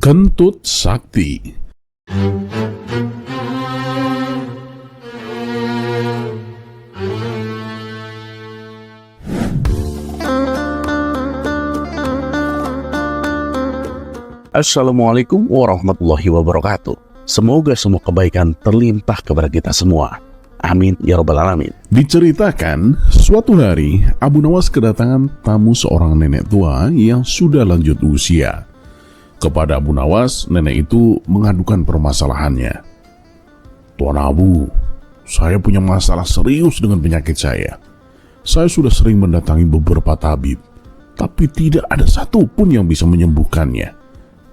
Kentut Sakti. Assalamualaikum warahmatullahi wabarakatuh. Semoga semua kebaikan terlimpah kepada kita semua. Amin ya rabbal alamin. Diceritakan, suatu hari Abu Nawas kedatangan tamu seorang nenek tua yang sudah lanjut usia. Kepada Abu Nawas, nenek itu mengadukan permasalahannya. "Tuan Abu, saya punya masalah serius dengan penyakit saya. Saya sudah sering mendatangi beberapa tabib, tapi tidak ada satupun yang bisa menyembuhkannya.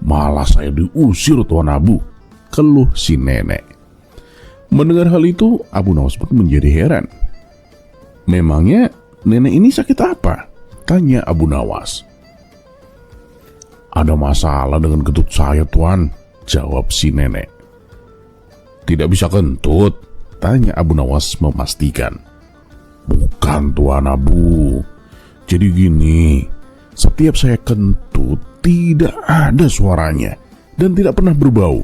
Malah saya diusir, Tuan Abu," keluh si nenek. Mendengar hal itu, Abu Nawas pun menjadi heran. "Memangnya nenek ini sakit apa?" tanya Abu Nawas. "Ada masalah dengan kentut saya, Tuan," jawab si nenek. "Tidak bisa kentut?" tanya Abu Nawas memastikan. "Bukan, Tuan Abu. Jadi gini, setiap saya kentut tidak ada suaranya dan tidak pernah berbau.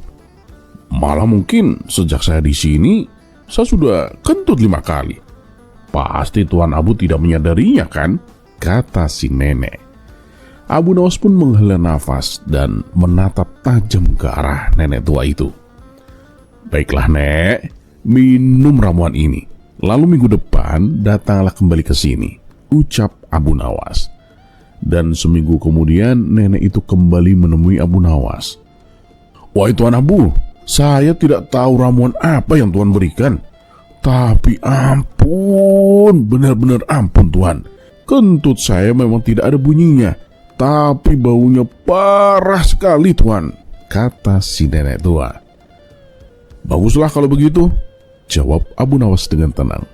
Malah mungkin sejak saya di sini, saya sudah kentut 5 kali. Pasti Tuan Abu tidak menyadarinya kan?" kata si nenek. Abu Nawas pun menghela nafas dan menatap tajam ke arah nenek tua itu. "Baiklah, Nek, minum ramuan ini. Lalu minggu depan datanglah kembali ke sini," ucap Abu Nawas. Dan seminggu kemudian nenek itu kembali menemui Abu Nawas. "Wahai Tuan Abu, saya tidak tahu ramuan apa yang Tuan berikan. Tapi ampun, benar-benar ampun Tuan. Kentut saya memang tidak ada bunyinya, tapi baunya parah sekali Tuan," kata si nenek tua. "Baguslah kalau begitu," jawab Abu Nawas dengan tenang.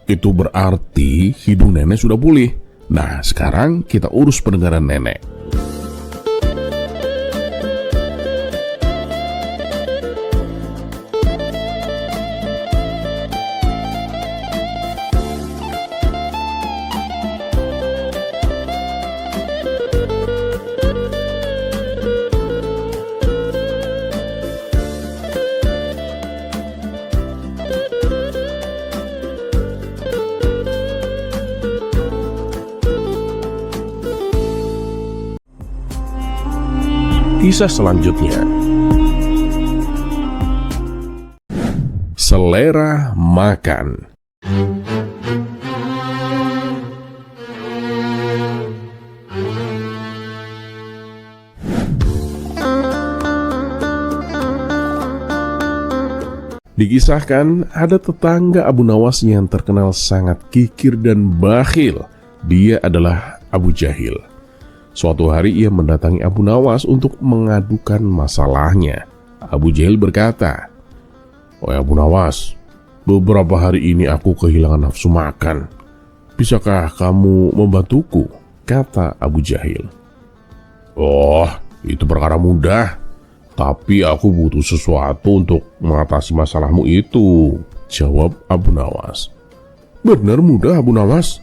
"Itu berarti hidung nenek sudah pulih. Nah, sekarang kita urus pendengaran nenek." Kisah selanjutnya, selera makan. Dikisahkan ada tetangga Abu Nawas yang terkenal sangat kikir dan bakhil. Dia adalah Abu Jahil. Suatu hari ia mendatangi Abu Nawas untuk mengadukan masalahnya. Abu Jahil berkata, "Wahai Abu Nawas, beberapa hari ini aku kehilangan nafsu makan. Bisakah kamu membantuku?" kata Abu Jahil. "Oh, itu perkara mudah. Tapi aku butuh sesuatu untuk mengatasi masalahmu itu," jawab Abu Nawas. "Benar mudah, Abu Nawas.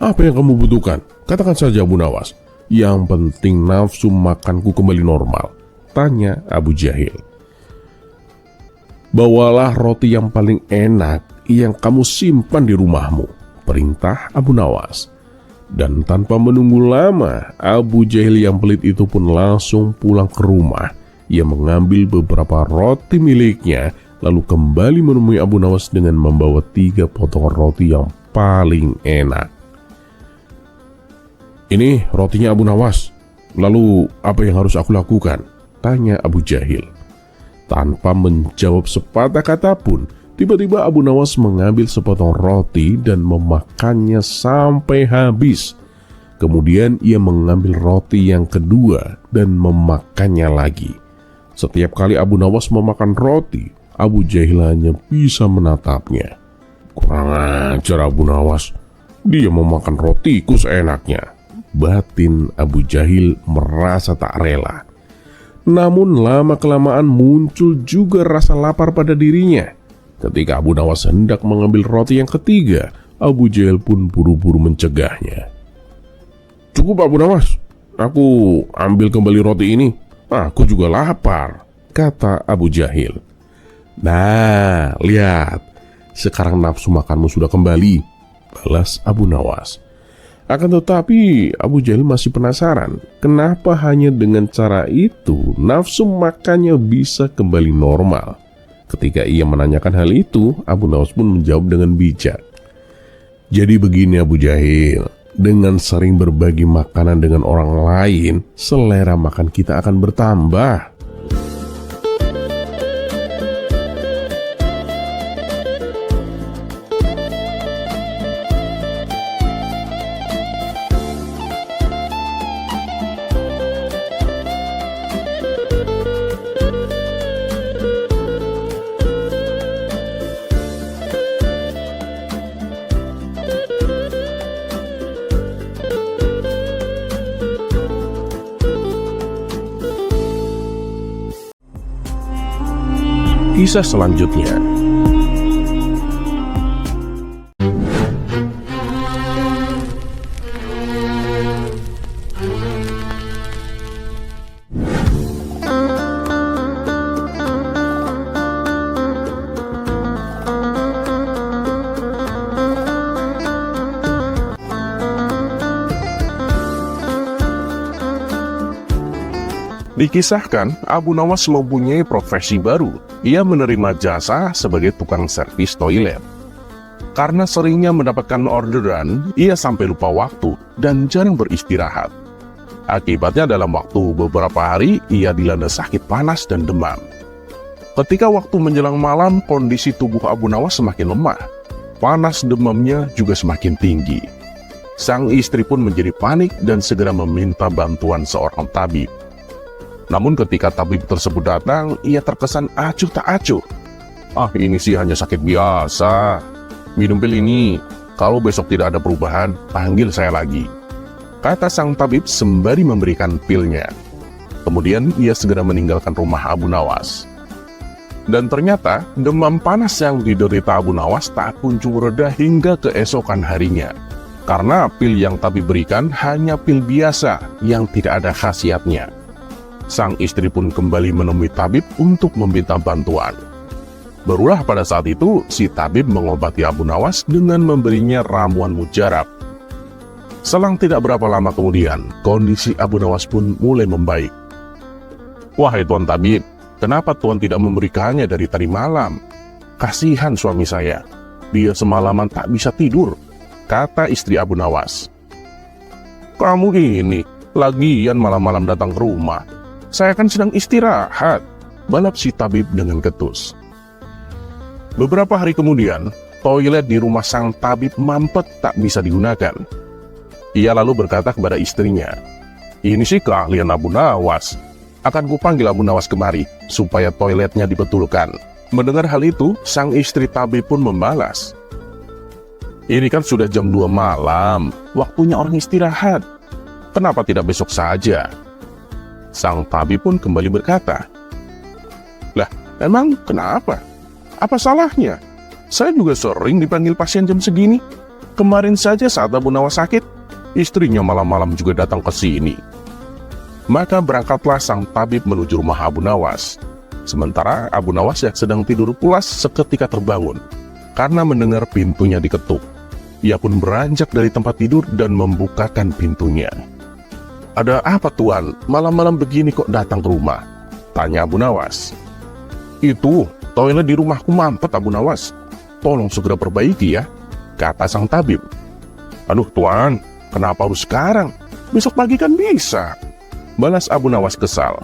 Apa yang kamu butuhkan? Katakan saja, Abu Nawas. Yang penting nafsu makanku kembali normal," tanya Abu Jahil. "Bawalah roti yang paling enak yang kamu simpan di rumahmu," perintah Abu Nawas. Dan tanpa menunggu lama, Abu Jahil yang pelit itu pun langsung pulang ke rumah. Ia mengambil beberapa roti miliknya, lalu kembali menemui Abu Nawas dengan membawa 3 potongan roti yang paling enak. "Ini rotinya Abu Nawas. Lalu apa yang harus aku lakukan?" tanya Abu Jahil. Tanpa menjawab sepatah kata pun, tiba-tiba Abu Nawas mengambil sepotong roti dan memakannya sampai habis. Kemudian ia mengambil roti yang kedua dan memakannya lagi. Setiap kali Abu Nawas memakan roti, Abu Jahil hanya bisa menatapnya. "Kurang ajar Abu Nawas, dia memakan rotiku seenaknya," batin Abu Jahil merasa tak rela. Namun lama-kelamaan muncul juga rasa lapar pada dirinya. Ketika Abu Nawas hendak mengambil roti yang ketiga, Abu Jahil pun buru-buru mencegahnya. "Cukup Abu Nawas, aku ambil kembali roti ini. Aku juga lapar, kata Abu Jahil. Nah, lihat, sekarang nafsu makanmu sudah kembali, balas Abu Nawas. Akan tetapi Abu Jahil masih penasaran, kenapa hanya dengan cara itu nafsu makannya bisa kembali normal. Ketika ia menanyakan hal itu, Abu Nawas pun menjawab dengan bijak. Jadi begini Abu Jahil, dengan sering berbagi makanan dengan orang lain, selera makan kita akan bertambah. Kisah selanjutnya. Dikisahkan, Abu Nawas mempunyai profesi baru. Ia menerima jasa sebagai tukang servis toilet. Karena seringnya mendapatkan orderan, ia sampai lupa waktu dan jarang beristirahat. Akibatnya dalam waktu beberapa hari, ia dilanda sakit panas dan demam. Ketika waktu menjelang malam, kondisi tubuh Abu Nawas semakin lemah. Panas demamnya juga semakin tinggi. Sang istri pun menjadi panik dan segera meminta bantuan seorang tabib. Namun ketika tabib tersebut datang, ia terkesan acuh tak acuh. Ini sih hanya sakit biasa. Minum pil ini, kalau besok tidak ada perubahan, panggil saya lagi, kata sang tabib sembari memberikan pilnya. Kemudian ia segera meninggalkan rumah Abu Nawas. Dan ternyata demam panas yang diderita Abu Nawas tak kunjung reda hingga keesokan harinya. Karena pil yang tabib berikan hanya pil biasa yang tidak ada khasiatnya. Sang istri pun kembali menemui tabib untuk meminta bantuan. Barulah pada saat itu si tabib mengobati Abu Nawas dengan memberinya ramuan mujarab. Selang tidak berapa lama kemudian, kondisi Abu Nawas pun mulai membaik. Wahai Tuan Tabib, kenapa Tuan tidak memberikannya dari tadi malam? Kasihan suami saya, dia semalaman tak bisa tidur, kata istri Abu Nawas. Kamu ini, lagian malam-malam datang ke rumah. Saya kan sedang istirahat, balap si tabib dengan ketus. Beberapa hari kemudian, toilet di rumah sang tabib mampet tak bisa digunakan. Ia lalu berkata kepada istrinya, ini sih keahlian Abu Nawas. Akan kupanggil Abu Nawas kemari, supaya toiletnya dibetulkan. Mendengar hal itu, sang istri tabib pun membalas, ini kan sudah jam 2 malam, waktunya orang istirahat. Kenapa tidak besok saja? Sang tabib pun kembali berkata, lah, emang kenapa? Apa salahnya? Saya juga sering dipanggil pasien jam segini. Kemarin saja saat Abu Nawas sakit, istrinya malam-malam juga datang ke sini. Maka berangkatlah sang tabib menuju rumah Abu Nawas. Sementara Abu Nawas yang sedang tidur pulas seketika terbangun karena mendengar pintunya diketuk. Ia pun beranjak dari tempat tidur dan membukakan pintunya. Ada apa Tuan? Malam-malam begini kok datang ke rumah? Tanya Abu Nawas. Itu, toilet di rumahku mampet Abu Nawas. Tolong segera perbaiki ya, kata sang tabib. Aduh Tuan, kenapa harus sekarang? Besok pagi kan bisa, balas Abu Nawas kesal.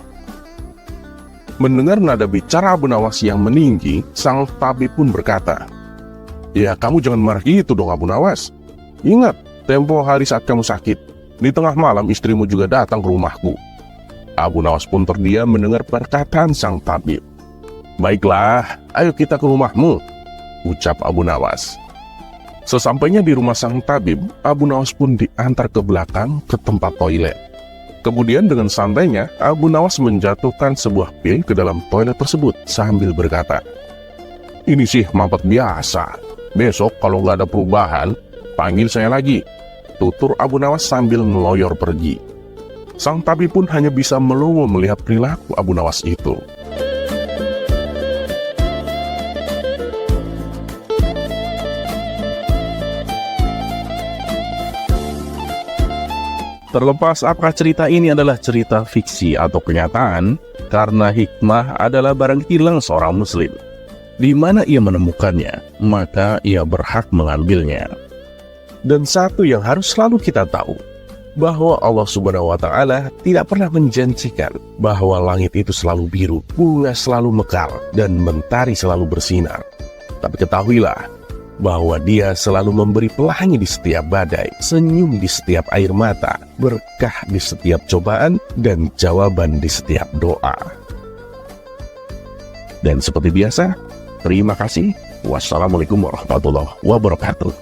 Mendengar nada bicara Abu Nawas yang meninggi, sang tabib pun berkata, ya kamu jangan marah gitu dong Abu Nawas. Ingat, tempo hari saat kamu sakit, di tengah malam istrimu juga datang ke rumahku. Abu Nawas pun terdiam mendengar perkataan sang tabib. Baiklah, ayo kita ke rumahmu, ucap Abu Nawas. Sesampainya di rumah sang tabib, Abu Nawas pun diantar ke belakang ke tempat toilet. Kemudian dengan santainya, Abu Nawas menjatuhkan sebuah pil ke dalam toilet tersebut sambil berkata, ini sih mampet biasa. Besok kalau nggak ada perubahan, panggil saya lagi, tutur Abu Nawas sambil meloyor pergi. Sang tabib pun hanya bisa melongo melihat perilaku Abu Nawas itu. Terlepas apakah cerita ini adalah cerita fiksi atau kenyataan, karena hikmah adalah barang hilang seorang muslim. Di mana ia menemukannya, maka ia berhak mengambilnya. Dan satu yang harus selalu kita tahu, bahwa Allah Subhanahu wa Ta'ala tidak pernah menjanjikan bahwa langit itu selalu biru, bunga selalu mekar, dan mentari selalu bersinar. Tapi ketahuilah bahwa Dia selalu memberi pelangi di setiap badai, senyum di setiap air mata, berkah di setiap cobaan, dan jawaban di setiap doa. Dan seperti biasa, terima kasih. Wassalamualaikum warahmatullahi wabarakatuh.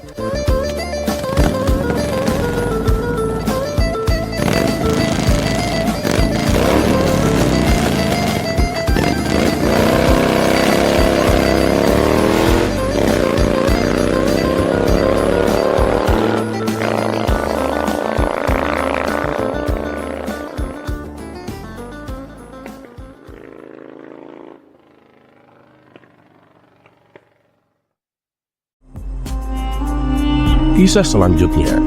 Kisah selanjutnya.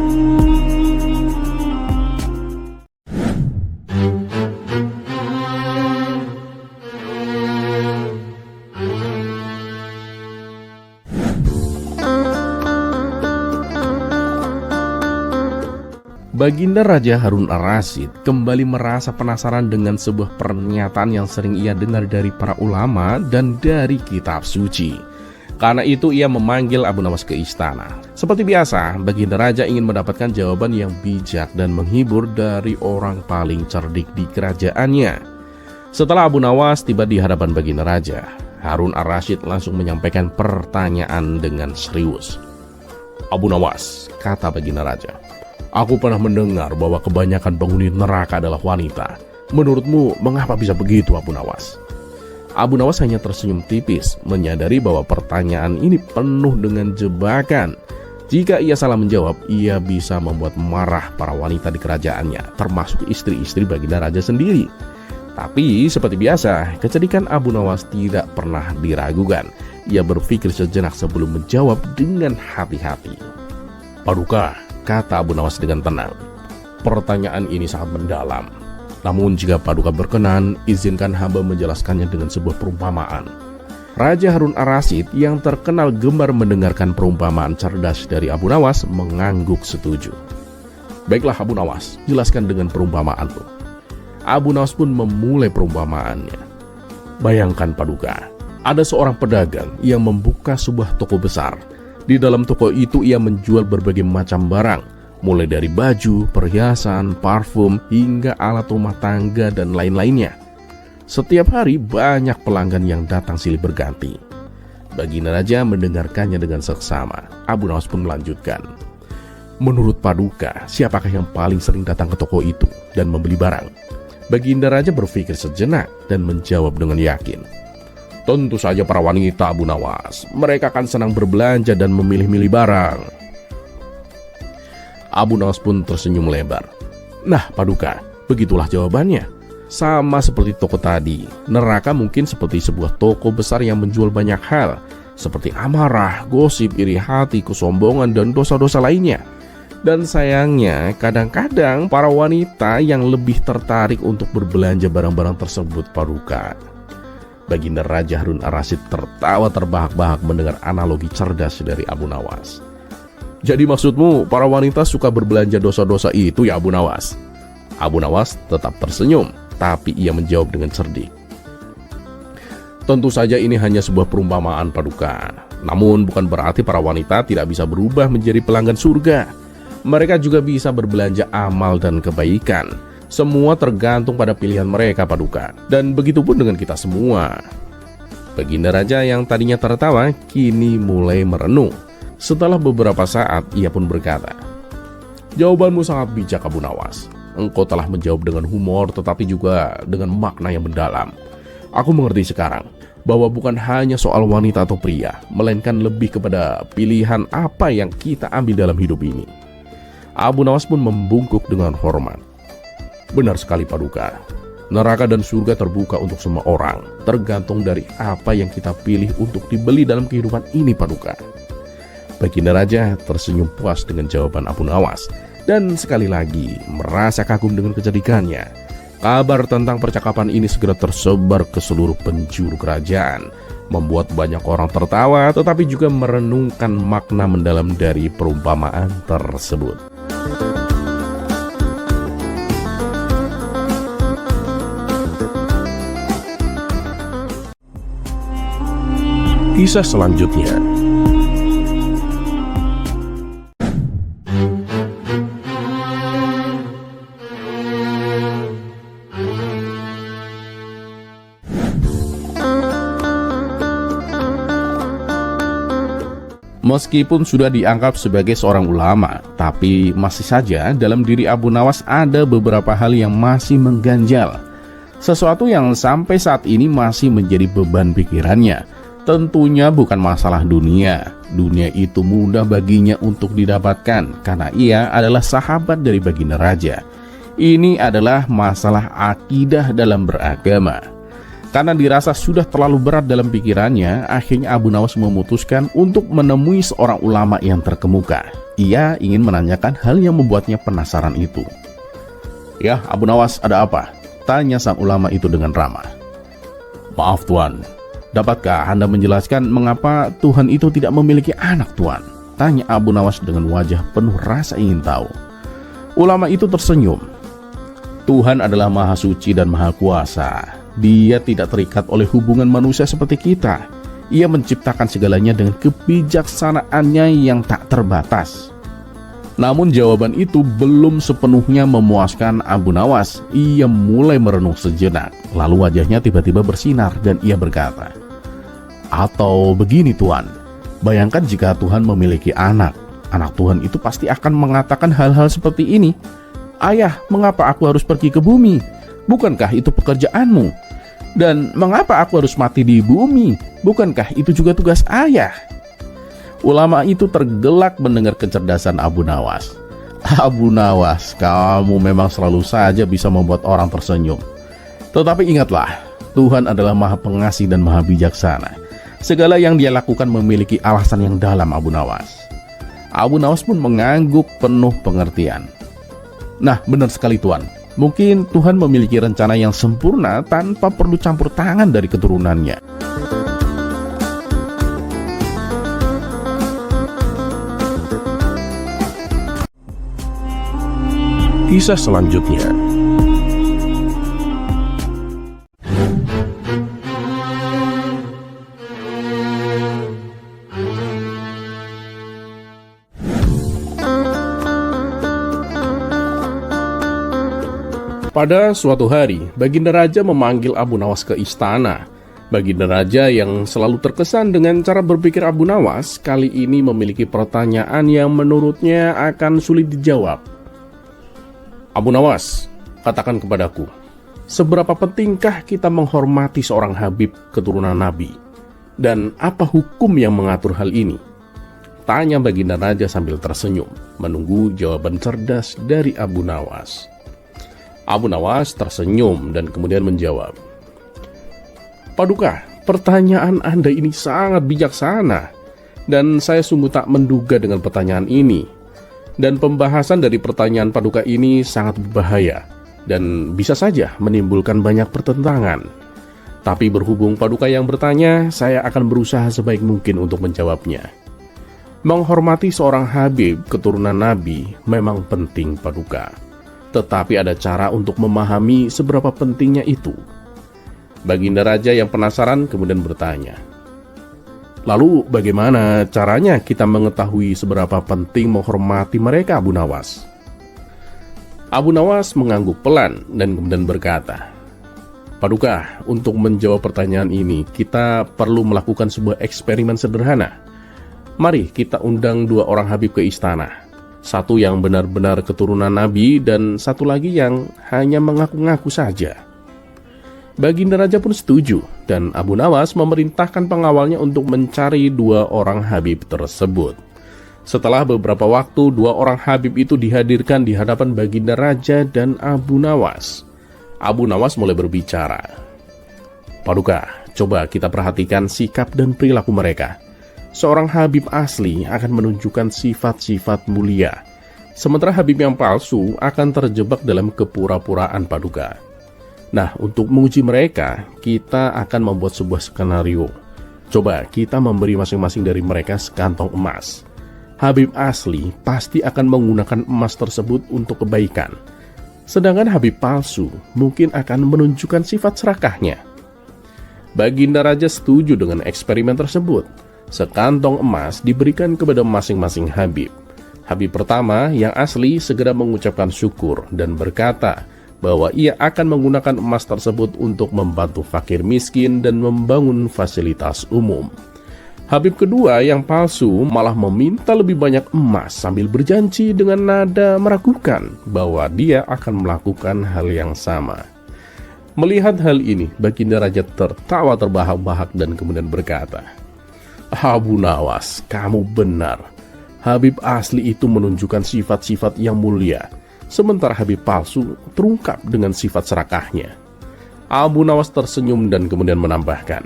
Baginda Raja Harun Ar-Rasyid kembali merasa penasaran dengan sebuah pernyataan yang sering ia dengar dari para ulama dan dari kitab suci. Karena itu ia memanggil Abu Nawas ke istana. Seperti biasa, Baginda Raja ingin mendapatkan jawaban yang bijak dan menghibur dari orang paling cerdik di kerajaannya. Setelah Abu Nawas tiba di hadapan Baginda Raja, Harun Ar-Rasyid langsung menyampaikan pertanyaan dengan serius. "Abu Nawas," kata Baginda Raja, "aku pernah mendengar bahwa kebanyakan penghuni neraka adalah wanita. Menurutmu mengapa bisa begitu, Abu Nawas?" Abu Nawas hanya tersenyum tipis, menyadari bahwa pertanyaan ini penuh dengan jebakan. Jika ia salah menjawab, ia bisa membuat marah para wanita di kerajaannya, termasuk istri-istri Baginda Raja sendiri. Tapi seperti biasa, kecerdikan Abu Nawas tidak pernah diragukan. Ia berpikir sejenak sebelum menjawab dengan hati-hati. "Paduka," kata Abu Nawas dengan tenang, "pertanyaan ini sangat mendalam. Namun jika Paduka berkenan, izinkan hamba menjelaskannya dengan sebuah perumpamaan." Raja Harun Ar-Rasyid yang terkenal gemar mendengarkan perumpamaan cerdas dari Abu Nawas mengangguk setuju. "Baiklah Abu Nawas, jelaskan dengan perumpamaanmu." Abu Nawas pun memulai perumpamaannya. "Bayangkan Paduka, ada seorang pedagang yang membuka sebuah toko besar. Di dalam toko itu ia menjual berbagai macam barang, mulai dari baju, perhiasan, parfum, hingga alat rumah tangga dan lain-lainnya. Setiap hari banyak pelanggan yang datang silih berganti." Baginda Raja mendengarkannya dengan seksama. Abu Nawas pun melanjutkan, "Menurut Paduka, siapakah yang paling sering datang ke toko itu dan membeli barang?" Baginda Raja berpikir sejenak dan menjawab dengan yakin, "Tentu saja para wanita, Abu Nawas. Mereka akan senang berbelanja dan memilih-milih barang." Abu Nawas pun tersenyum lebar. "Nah Paduka, begitulah jawabannya. Sama seperti toko tadi, neraka mungkin seperti sebuah toko besar yang menjual banyak hal, seperti amarah, gosip, iri hati, kesombongan, dan dosa-dosa lainnya. Dan sayangnya, kadang-kadang para wanita yang lebih tertarik untuk berbelanja barang-barang tersebut, Paduka." Baginda Raja Harun Ar-Rasyid tertawa terbahak-bahak mendengar analogi cerdas dari Abu Nawas. "Jadi maksudmu para wanita suka berbelanja dosa-dosa itu ya Abu Nawas?" Abu Nawas tetap tersenyum, tapi ia menjawab dengan cerdik, "Tentu saja ini hanya sebuah perumpamaan Paduka. Namun bukan berarti para wanita tidak bisa berubah menjadi pelanggan surga. Mereka juga bisa berbelanja amal dan kebaikan. Semua tergantung pada pilihan mereka Paduka. Dan begitu pun dengan kita semua." Baginda Raja yang tadinya tertawa kini mulai merenung. Setelah beberapa saat, ia pun berkata, "Jawabanmu sangat bijak Abu Nawas. Engkau telah menjawab dengan humor tetapi juga dengan makna yang mendalam. Aku mengerti sekarang bahwa bukan hanya soal wanita atau pria, melainkan lebih kepada pilihan apa yang kita ambil dalam hidup ini." Abu Nawas pun membungkuk dengan hormat. Benar sekali Paduka. Neraka dan surga terbuka untuk semua orang, tergantung dari apa yang kita pilih untuk dibeli dalam kehidupan ini Paduka. Baginda Raja tersenyum puas dengan jawaban Abu Nawas, dan sekali lagi merasa kagum dengan kecerdikannya. Kabar tentang percakapan ini segera tersebar ke seluruh penjuru kerajaan, membuat banyak orang tertawa tetapi juga merenungkan makna mendalam dari perumpamaan tersebut. Kisah selanjutnya. Meskipun sudah dianggap sebagai seorang ulama, tapi masih saja dalam diri Abu Nawas ada beberapa hal yang masih mengganjal. Sesuatu yang sampai saat ini masih menjadi beban pikirannya. Tentunya bukan masalah dunia. Dunia itu mudah baginya untuk didapatkan karena ia adalah sahabat dari Baginda Raja. Ini adalah masalah akidah dalam beragama. Karena dirasa sudah terlalu berat dalam pikirannya, akhirnya Abu Nawas memutuskan untuk menemui seorang ulama yang terkemuka. Ia ingin menanyakan hal yang membuatnya penasaran itu. "Ya, Abu Nawas, ada apa?" tanya sang ulama itu dengan ramah. "Maaf Tuan, dapatkah Anda menjelaskan mengapa Tuhan itu tidak memiliki anak Tuan?" tanya Abu Nawas dengan wajah penuh rasa ingin tahu. Ulama itu tersenyum. "Tuhan adalah Maha Suci dan Maha Kuasa. Dia tidak terikat oleh hubungan manusia seperti kita. Ia menciptakan segalanya dengan kebijaksanaannya yang tak terbatas." Namun jawaban itu belum sepenuhnya memuaskan Abu Nawas. Ia mulai merenung sejenak. Lalu wajahnya tiba-tiba bersinar dan ia berkata, "Atau begini Tuan, bayangkan jika Tuhan memiliki anak. Anak Tuhan itu pasti akan mengatakan hal-hal seperti ini. 'Ayah, mengapa aku harus pergi ke bumi? Bukankah itu pekerjaanmu? Dan mengapa aku harus mati di bumi? Bukankah itu juga tugas ayah?'" Ulama itu tergelak mendengar kecerdasan Abu Nawas. "Abu Nawas, kamu memang selalu saja bisa membuat orang tersenyum. Tetapi ingatlah, Tuhan adalah Maha Pengasih dan Maha Bijaksana. Segala yang Dia lakukan memiliki alasan yang dalam, Abu Nawas." Abu Nawas pun mengangguk penuh pengertian. "Nah, benar sekali Tuan. Mungkin Tuhan memiliki rencana yang sempurna tanpa perlu campur tangan dari keturunannya." Kisah selanjutnya. Pada suatu hari, Baginda Raja memanggil Abu Nawas ke istana. Baginda Raja yang selalu terkesan dengan cara berpikir Abu Nawas, kali ini memiliki pertanyaan yang menurutnya akan sulit dijawab. "Abu Nawas, katakan kepadaku, seberapa pentingkah kita menghormati seorang Habib keturunan Nabi? Dan apa hukum yang mengatur hal ini?" tanya Baginda Raja sambil tersenyum, menunggu jawaban cerdas dari Abu Nawas. Abu Nawas tersenyum dan kemudian menjawab, "Paduka, pertanyaan Anda ini sangat bijaksana, dan saya sungguh tak menduga dengan pertanyaan ini. Dan pembahasan dari pertanyaan Paduka ini sangat berbahaya, dan bisa saja menimbulkan banyak pertentangan. Tapi berhubung Paduka yang bertanya, saya akan berusaha sebaik mungkin untuk menjawabnya. Menghormati seorang Habib keturunan Nabi memang penting Paduka. Tetapi ada cara untuk memahami seberapa pentingnya itu." Baginda Raja yang penasaran kemudian bertanya, "Lalu bagaimana caranya kita mengetahui seberapa penting menghormati mereka, Abu Nawas?" Abu Nawas mengangguk pelan dan kemudian berkata, "Paduka, untuk menjawab pertanyaan ini, kita perlu melakukan sebuah eksperimen sederhana. Mari kita undang 2 orang Habib ke istana. Satu yang benar-benar keturunan Nabi dan satu lagi yang hanya mengaku-ngaku saja." Baginda Raja pun setuju dan Abu Nawas memerintahkan pengawalnya untuk mencari 2 orang Habib tersebut. Setelah beberapa waktu, dua orang Habib itu dihadirkan di hadapan Baginda Raja dan Abu Nawas. Abu Nawas mulai berbicara. Paduka, coba kita perhatikan sikap dan perilaku mereka. Seorang Habib asli akan menunjukkan sifat-sifat mulia, sementara Habib yang palsu akan terjebak dalam kepura-puraan, Paduka. Nah, untuk menguji mereka, kita akan membuat sebuah skenario. Coba kita memberi masing-masing dari mereka sekantong emas. Habib asli pasti akan menggunakan emas tersebut untuk kebaikan. Sedangkan Habib palsu mungkin akan menunjukkan sifat serakahnya. Baginda Raja setuju dengan eksperimen tersebut. Sekantong emas diberikan kepada masing-masing Habib. Habib pertama yang asli segera mengucapkan syukur dan berkata bahwa ia akan menggunakan emas tersebut untuk membantu fakir miskin dan membangun fasilitas umum. Habib kedua yang palsu malah meminta lebih banyak emas sambil berjanji dengan nada meragukan bahwa dia akan melakukan hal yang sama. Melihat hal ini, Baginda Raja tertawa terbahak-bahak dan kemudian berkata, Abu Nawas, kamu benar. Habib asli itu menunjukkan sifat-sifat yang mulia, sementara Habib palsu terungkap dengan sifat serakahnya. Abu Nawas tersenyum dan kemudian menambahkan,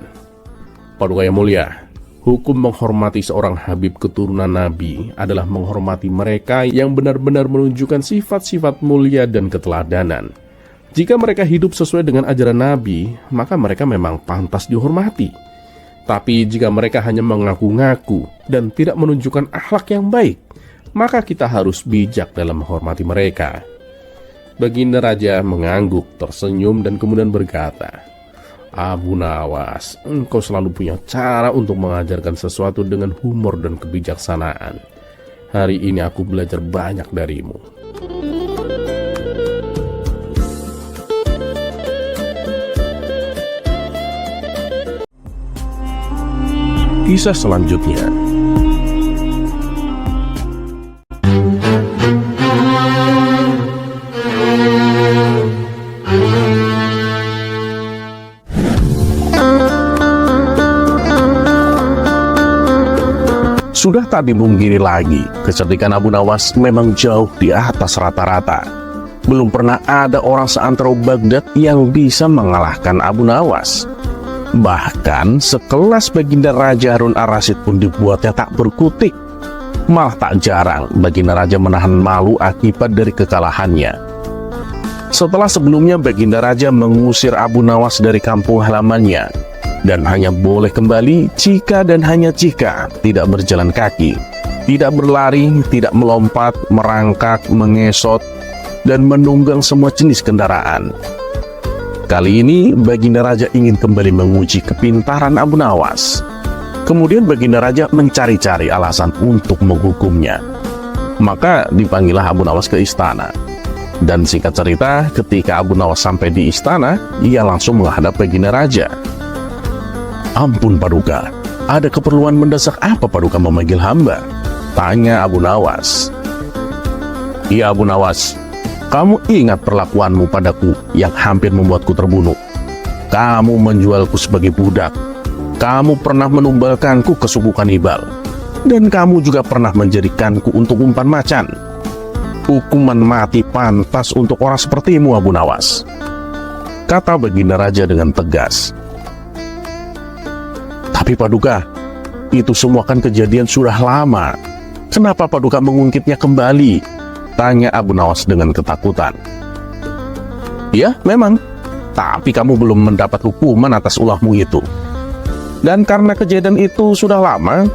Paduka yang mulia, hukum menghormati seorang Habib keturunan Nabi adalah menghormati mereka yang benar-benar menunjukkan sifat-sifat mulia dan keteladanan. Jika mereka hidup sesuai dengan ajaran Nabi, maka mereka memang pantas dihormati. Tapi jika mereka hanya mengaku-ngaku dan tidak menunjukkan akhlak yang baik, maka kita harus bijak dalam menghormati mereka. Baginda Raja mengangguk, tersenyum dan kemudian berkata, Abu Nawas, engkau selalu punya cara untuk mengajarkan sesuatu dengan humor dan kebijaksanaan. Hari ini aku belajar banyak darimu. Kisah selanjutnya. Sudah tak dipungkiri lagi, kecerdikan Abu Nawas memang jauh di atas rata-rata. Belum pernah ada orang seantero Baghdad yang bisa mengalahkan Abu Nawas. Bahkan sekelas Baginda Raja Harun Ar-Rasyid pun dibuatnya tak berkutik. Malah tak jarang Baginda Raja menahan malu akibat dari kekalahannya. Setelah sebelumnya Baginda Raja mengusir Abu Nawas dari kampung halamannya, dan hanya boleh kembali jika dan hanya jika tidak berjalan kaki, tidak berlari, tidak melompat, merangkak, mengesot, dan menunggang semua jenis kendaraan. Kali ini Baginda Raja ingin kembali menguji kepintaran Abu Nawas. Kemudian Baginda Raja mencari-cari alasan untuk menghukumnya. Maka dipanggillah Abu Nawas ke istana. Dan singkat cerita, ketika Abu Nawas sampai di istana, ia langsung menghadap Baginda Raja. Ampun Paduka, ada keperluan mendesak apa Paduka memanggil hamba? Tanya Abu Nawas. Iya Abu Nawas, kamu ingat perlakuanmu padaku yang hampir membuatku terbunuh. Kamu menjualku sebagai budak. Kamu pernah menumbalkanku ke suku kanibal. Dan kamu juga pernah menjadikanku untuk umpan macan. Hukuman mati pantas untuk orang sepertimu Abu Nawas, kata Baginda Raja dengan tegas. Tapi Paduka, itu semua kan kejadian sudah lama. Kenapa Paduka mengungkitnya kembali? Tanya Abu Nawas dengan ketakutan. Ya, memang. Tapi kamu belum mendapat hukuman atas ulahmu itu. Dan karena kejadian itu sudah lama,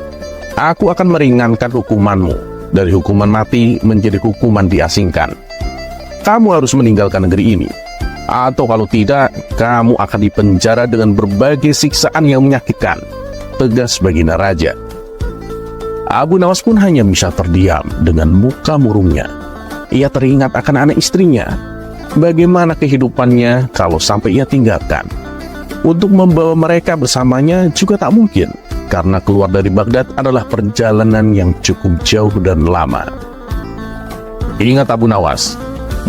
aku akan meringankan hukumanmu dari hukuman mati menjadi hukuman diasingkan. Kamu harus meninggalkan negeri ini. Atau kalau tidak, kamu akan dipenjara dengan berbagai siksaan yang menyakitkan, tegas Baginda Raja. Abu Nawas pun hanya bisa terdiam dengan muka murungnya. Ia teringat akan anak istrinya. Bagaimana kehidupannya kalau sampai ia tinggalkan? Untuk membawa mereka bersamanya juga tak mungkin, karena keluar dari Baghdad adalah perjalanan yang cukup jauh dan lama. Ingat Abu Nawas,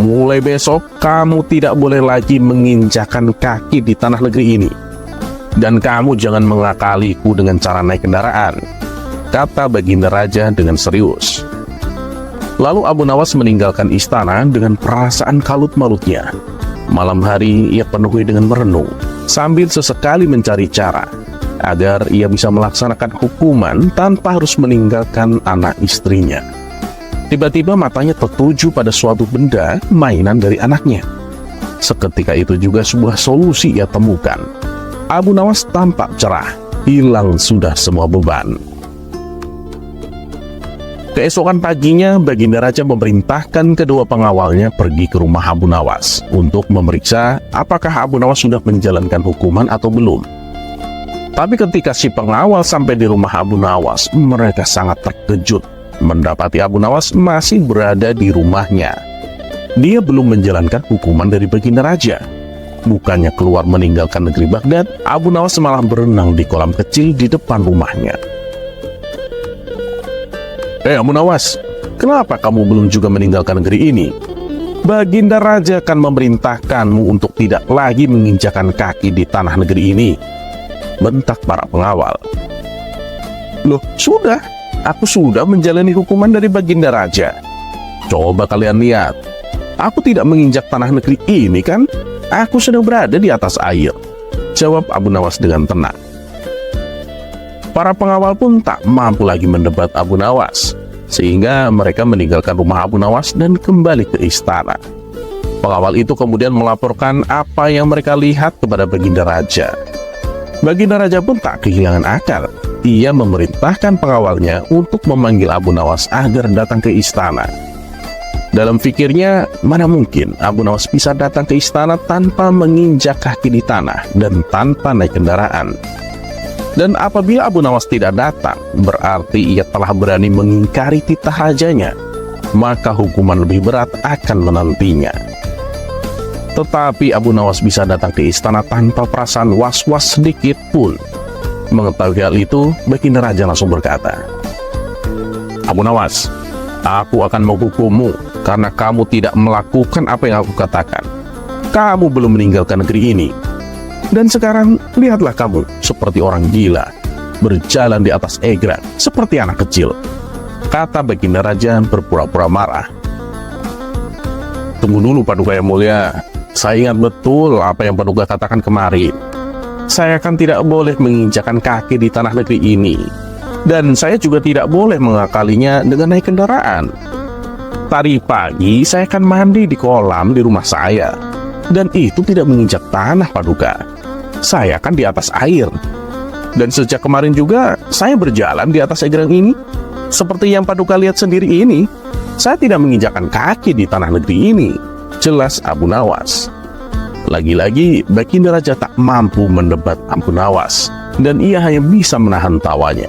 mulai besok kamu tidak boleh lagi menginjakan kaki di tanah negeri ini. Dan kamu jangan mengakaliku dengan cara naik kendaraan. kata Baginda Raja dengan serius. Lalu Abu Nawas meninggalkan istana dengan perasaan kalut malutnya. Malam hari ia penuhi dengan merenung, sambil sesekali mencari cara agar ia bisa melaksanakan hukuman tanpa harus meninggalkan anak istrinya. Tiba-tiba matanya tertuju pada suatu benda mainan dari anaknya. Seketika itu juga sebuah solusi ia temukan. Abu Nawas tampak cerah, hilang sudah semua beban. Keesokan paginya, Baginda Raja memerintahkan kedua pengawalnya pergi ke rumah Abu Nawas untuk memeriksa apakah Abu Nawas sudah menjalankan hukuman atau belum. Tapi ketika si pengawal sampai di rumah Abu Nawas, mereka sangat terkejut mendapati Abu Nawas masih berada di rumahnya. Dia belum menjalankan hukuman dari Baginda Raja. Bukannya keluar meninggalkan negeri Baghdad, Abu Nawas malah berenang di kolam kecil di depan rumahnya. Abu Nawas, kenapa kamu belum juga meninggalkan negeri ini? Baginda Raja akan memerintahkanmu untuk tidak lagi menginjakan kaki di tanah negeri ini, bentak para pengawal. Loh, sudah. Aku sudah menjalani hukuman dari Baginda Raja. Coba kalian lihat. Aku tidak menginjak tanah negeri ini kan? Aku sedang berada di atas air, jawab Abu Nawas dengan tenang. Para pengawal pun tak mampu lagi mendebat Abu Nawas, sehingga mereka meninggalkan rumah Abu Nawas dan kembali ke istana. Pengawal itu kemudian melaporkan apa yang mereka lihat kepada Baginda Raja. Baginda Raja pun tak kehilangan akal. Ia memerintahkan pengawalnya untuk memanggil Abu Nawas agar datang ke istana. Dalam pikirnya, mana mungkin Abu Nawas bisa datang ke istana tanpa menginjak kaki di tanah dan tanpa naik kendaraan. Dan apabila Abu Nawas tidak datang, berarti ia telah berani mengingkari titah rajanya, maka hukuman lebih berat akan menantinya. Tetapi Abu Nawas bisa datang ke istana tanpa perasaan was-was sedikit pun. Mengetahui hal itu, Baginda Raja langsung berkata, Abu Nawas, aku akan menghukummu karena kamu tidak melakukan apa yang aku katakan. Kamu belum meninggalkan negeri ini. Dan sekarang lihatlah kamu seperti orang gila, berjalan di atas egrang seperti anak kecil, kata Baginda Raja berpura-pura marah. Tunggu dulu Paduka yang mulia, saya ingat betul apa yang Paduka katakan kemarin. Saya kan tidak boleh menginjakan kaki di tanah negeri ini, dan saya juga tidak boleh mengakalinya dengan naik kendaraan. Tadi pagi saya akan mandi di kolam di rumah saya, dan itu tidak menginjak tanah Paduka. Saya kan di atas air. Dan sejak kemarin juga saya berjalan di atas egrang ini. Seperti yang Paduka lihat sendiri ini, saya tidak menginjakan kaki di tanah negeri ini, jelas Abu Nawas. Lagi-lagi Baginda Raja tak mampu mendebat Abu Nawas, dan ia hanya bisa menahan tawanya.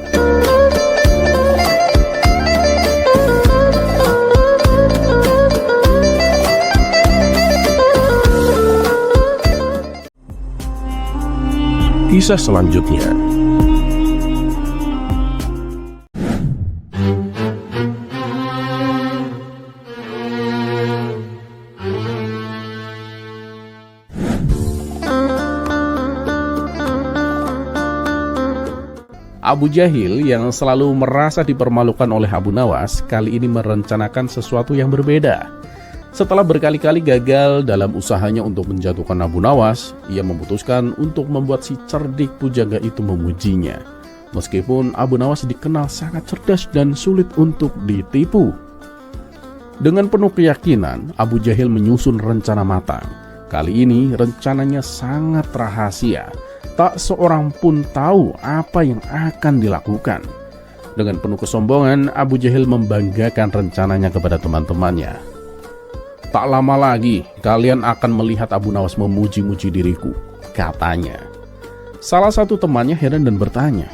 Kisah selanjutnya. Abu Jahil yang selalu merasa dipermalukan oleh Abu Nawas kali ini merencanakan sesuatu yang berbeda. Setelah berkali-kali gagal dalam usahanya untuk menjatuhkan Abu Nawas, ia memutuskan untuk membuat si cerdik pujangga itu memujinya. Meskipun Abu Nawas dikenal sangat cerdas dan sulit untuk ditipu. Dengan penuh keyakinan, Abu Jahil menyusun rencana matang. Kali ini rencananya sangat rahasia. Tak seorang pun tahu apa yang akan dilakukan. Dengan penuh kesombongan, Abu Jahil membanggakan rencananya kepada teman-temannya. Tak lama lagi, kalian akan melihat Abu Nawas memuji-muji diriku, katanya. Salah satu temannya heran dan bertanya,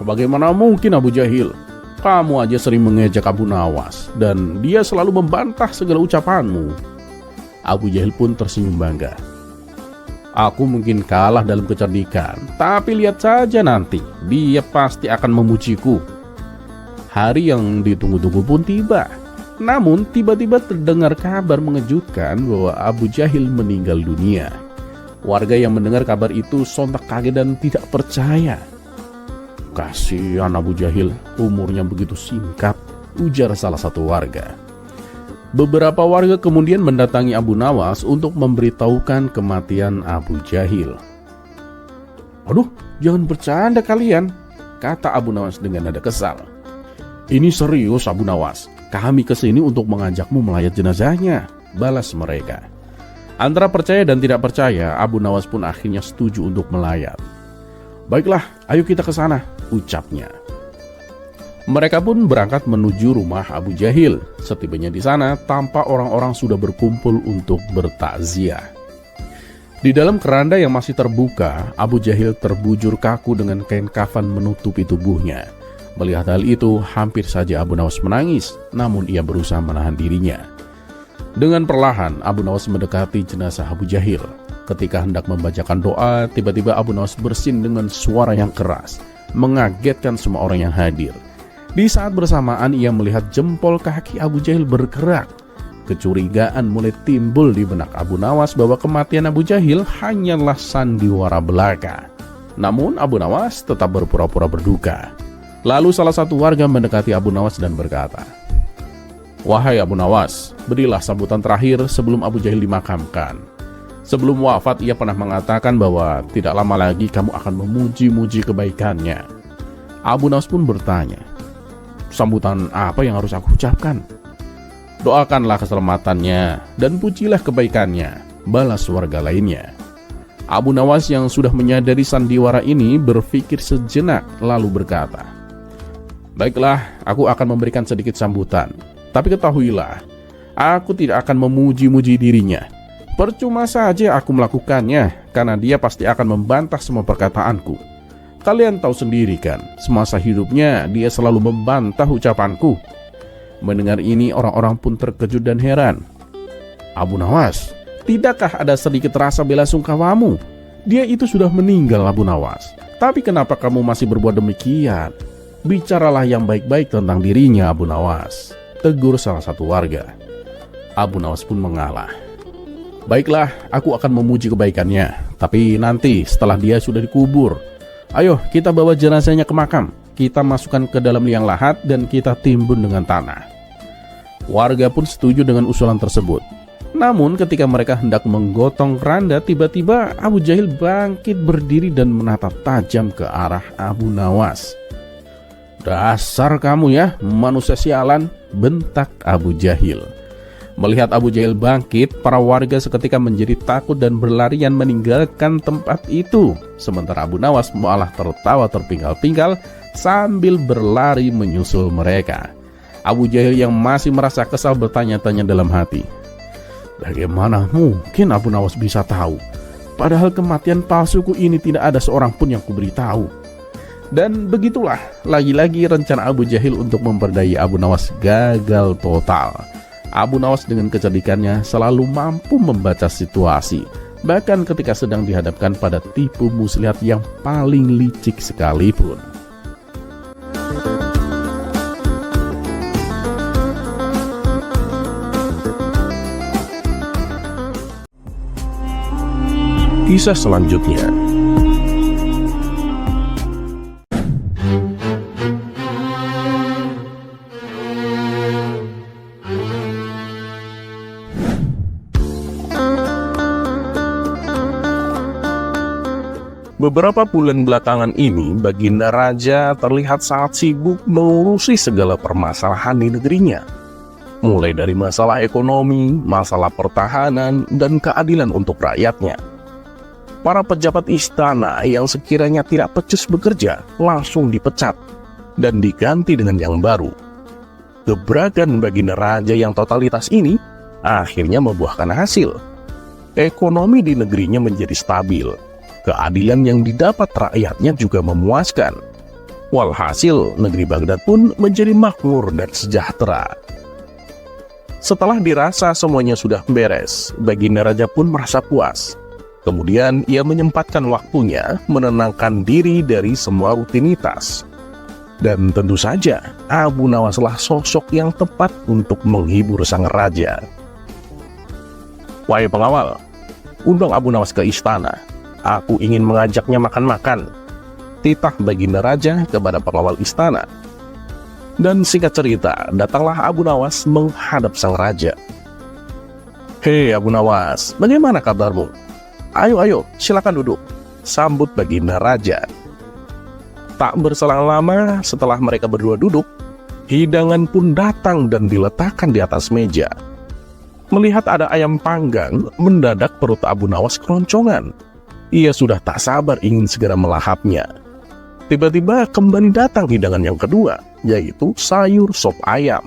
bagaimana mungkin Abu Jahil? Kamu aja sering mengejek Abu Nawas, dan dia selalu membantah segala ucapanmu. Abu Jahil pun tersenyum bangga. Aku mungkin kalah dalam kecerdikan, tapi lihat saja nanti, dia pasti akan memujiku. Hari yang ditunggu-tunggu pun tiba. Namun tiba-tiba terdengar kabar mengejutkan bahwa Abu Jahil meninggal dunia. Warga yang mendengar kabar itu sontak kaget dan tidak percaya. kasihan Abu Jahil, umurnya begitu singkat, ujar salah satu warga. Beberapa warga kemudian mendatangi Abu Nawas untuk memberitahukan kematian Abu Jahil. "Aduh, jangan bercanda kalian," kata Abu Nawas dengan nada kesal. "Ini serius Abu Nawas, kami kesini untuk mengajakmu melayat jenazahnya," balas mereka. Antara percaya dan tidak percaya, Abu Nawas pun akhirnya setuju untuk melayat. "Baiklah, ayo kita ke sana," ucapnya. Mereka pun berangkat menuju rumah Abu Jahil. Setibanya di sana, tampak orang-orang sudah berkumpul untuk bertakziah. Di dalam keranda yang masih terbuka, Abu Jahil terbujur kaku dengan kain kafan menutupi tubuhnya. Melihat hal itu, hampir saja Abu Nawas menangis, namun ia berusaha menahan dirinya. Dengan perlahan, Abu Nawas mendekati jenazah Abu Jahil. Ketika hendak membacakan doa, tiba-tiba Abu Nawas bersin dengan suara yang keras, mengagetkan semua orang yang hadir. Di saat bersamaan ia melihat jempol kaki Abu Jahil bergerak. Kecurigaan mulai timbul di benak Abu Nawas bahwa kematian Abu Jahil hanyalah sandiwara belaka. Namun Abu Nawas tetap berpura-pura berduka. Lalu salah satu warga mendekati Abu Nawas dan berkata, "Wahai Abu Nawas, berilah sambutan terakhir sebelum Abu Jahil dimakamkan. Sebelum wafat ia pernah mengatakan bahwa tidak lama lagi kamu akan memuji-muji kebaikannya." Abu Nawas pun bertanya, "Sambutan apa yang harus aku ucapkan?" "Doakanlah keselamatannya dan pujilah kebaikannya," balas warga lainnya. Abu Nawas yang sudah menyadari sandiwara ini berpikir sejenak lalu berkata, "Baiklah, aku akan memberikan sedikit sambutan. Tapi ketahuilah, aku tidak akan memuji-muji dirinya. Percuma saja aku melakukannya, karena dia pasti akan membantah semua perkataanku. Kalian tahu sendiri kan, semasa hidupnya dia selalu membantah ucapanku." Mendengar ini orang-orang pun terkejut dan heran. "Abu Nawas, tidakkah ada sedikit rasa bela sungkawamu? Dia itu sudah meninggal Abu Nawas. Tapi kenapa kamu masih berbuat demikian? Bicaralah yang baik-baik tentang dirinya Abu Nawas," tegur salah satu warga. Abu Nawas pun mengalah. "Baiklah, aku akan memuji kebaikannya, tapi nanti setelah dia sudah dikubur. Ayo kita bawa jenazahnya ke makam. Kita masukkan ke dalam liang lahat dan kita timbun dengan tanah." Warga pun setuju dengan usulan tersebut. Namun ketika mereka hendak menggotong keranda, tiba-tiba Abu Jahil bangkit berdiri dan menatap tajam ke arah Abu Nawas. "Dasar kamu ya, manusia sialan," bentak Abu Jahil. Melihat Abu Jahil bangkit, para warga seketika menjadi takut dan berlarian meninggalkan tempat itu. Sementara Abu Nawas malah tertawa terpinggal-pinggal sambil berlari menyusul mereka. Abu Jahil yang masih merasa kesal bertanya-tanya dalam hati, "Bagaimana mungkin Abu Nawas bisa tahu? Padahal kematian palsuku ini tidak ada seorang pun yang kuberitahu." Dan begitulah, lagi-lagi rencana Abu Jahil untuk memperdaya Abu Nawas gagal total. Abu Nawas dengan kecerdikannya selalu mampu membaca situasi, bahkan ketika sedang dihadapkan pada tipu muslihat yang paling licik sekalipun. Kisah selanjutnya. Beberapa bulan belakangan ini, Baginda Raja terlihat sangat sibuk mengurusi segala permasalahan di negerinya. Mulai dari masalah ekonomi, masalah pertahanan, dan keadilan untuk rakyatnya. Para pejabat istana yang sekiranya tidak becus bekerja langsung dipecat dan diganti dengan yang baru. Gebrakan Baginda Raja yang totalitas ini akhirnya membuahkan hasil. Ekonomi di negerinya menjadi stabil. Keadilan yang didapat rakyatnya juga memuaskan. Walhasil, negeri Baghdad pun menjadi makmur dan sejahtera. Setelah dirasa semuanya sudah beres, Baginda Raja pun merasa puas. Kemudian ia menyempatkan waktunya menenangkan diri dari semua rutinitas. Dan tentu saja, Abu Nawaslah sosok yang tepat untuk menghibur sang raja. "Wahai pengawal, undang Abu Nawas ke istana. Aku ingin mengajaknya makan-makan," titah baginda raja kepada pengawal istana. Dan singkat cerita, datanglah Abu Nawas menghadap sang raja. "Hei Abu Nawas, bagaimana kabarmu? Ayo, silakan duduk," sambut baginda raja. Tak berselang lama setelah mereka berdua duduk, hidangan pun datang dan diletakkan di atas meja. Melihat ada ayam panggang, mendadak perut Abu Nawas keroncongan. Ia sudah tak sabar ingin segera melahapnya. Tiba-tiba kembali datang hidangan yang kedua, yaitu sayur sop ayam.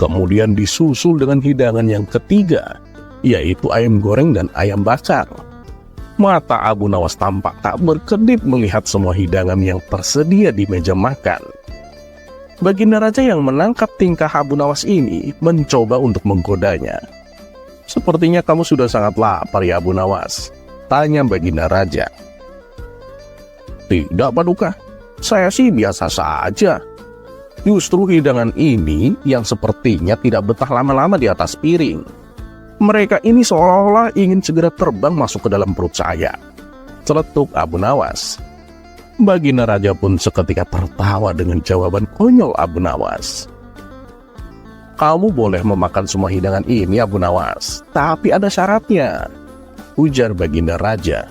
Kemudian disusul dengan hidangan yang ketiga, yaitu ayam goreng dan ayam bakar. Mata Abu Nawas tampak tak berkedip melihat semua hidangan yang tersedia di meja makan. Baginda raja yang menangkap tingkah Abu Nawas ini mencoba untuk menggodanya. "Sepertinya kamu sudah sangat lapar ya Abu Nawas?" tanya baginda raja. "Tidak Paduka, saya sih biasa saja. Justru hidangan ini yang sepertinya tidak betah lama-lama di atas piring. Mereka ini seolah-olah ingin segera terbang masuk ke dalam perut saya," celetuk Abu Nawas. Baginda raja pun seketika tertawa dengan jawaban konyol Abu Nawas. "Kamu boleh memakan semua hidangan ini Abu Nawas, tapi ada syaratnya," ujar baginda raja.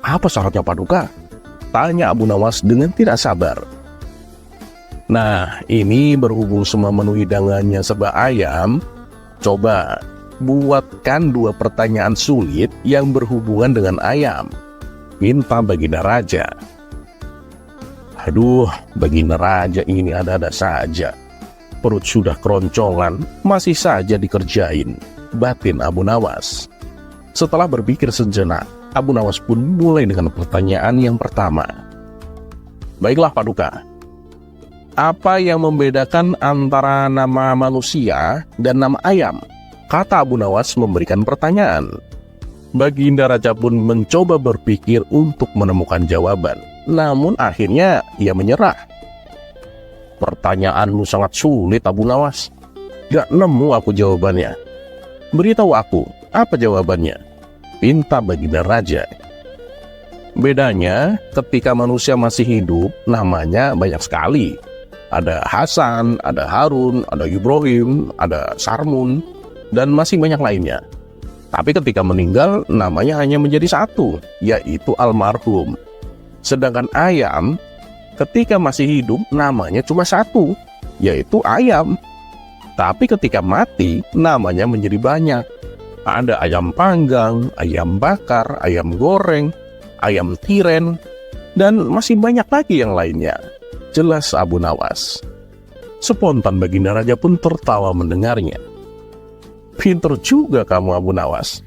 "Apa syaratnya Paduka?" tanya Abu Nawas dengan tidak sabar. "Nah, ini berhubung semua menu hidangannya serba ayam, coba buatkan 2 pertanyaan sulit yang berhubungan dengan ayam," minta baginda raja. Aduh, baginda raja ini ada-ada saja. Perut sudah keroncongan, masih saja dikerjain, batin Abu Nawas. Setelah berpikir sejenak, Abu Nawas pun mulai dengan pertanyaan yang pertama. "Baiklah Paduka, apa yang membedakan antara nama manusia dan nama ayam?" kata Abu Nawas memberikan pertanyaan. Baginda raja pun mencoba berpikir untuk menemukan jawaban, namun akhirnya ia menyerah. "Pertanyaanmu sangat sulit Abu Nawas. Gak nemu aku jawabannya. Beritahu aku, apa jawabannya?" pinta baginda raja. "Bedanya, ketika manusia masih hidup, namanya banyak sekali. Ada Hasan, ada Harun, ada Ibrahim, ada Sarmun, dan masih banyak lainnya. Tapi ketika meninggal, namanya hanya menjadi satu, yaitu almarhum. Sedangkan ayam, ketika masih hidup, namanya cuma satu, yaitu ayam. Tapi ketika mati, namanya menjadi banyak. Ada ayam panggang, ayam bakar, ayam goreng, ayam tiren, dan masih banyak lagi yang lainnya," jelas Abu Nawas. Spontan baginda raja pun tertawa mendengarnya. "Pinter juga kamu Abu Nawas.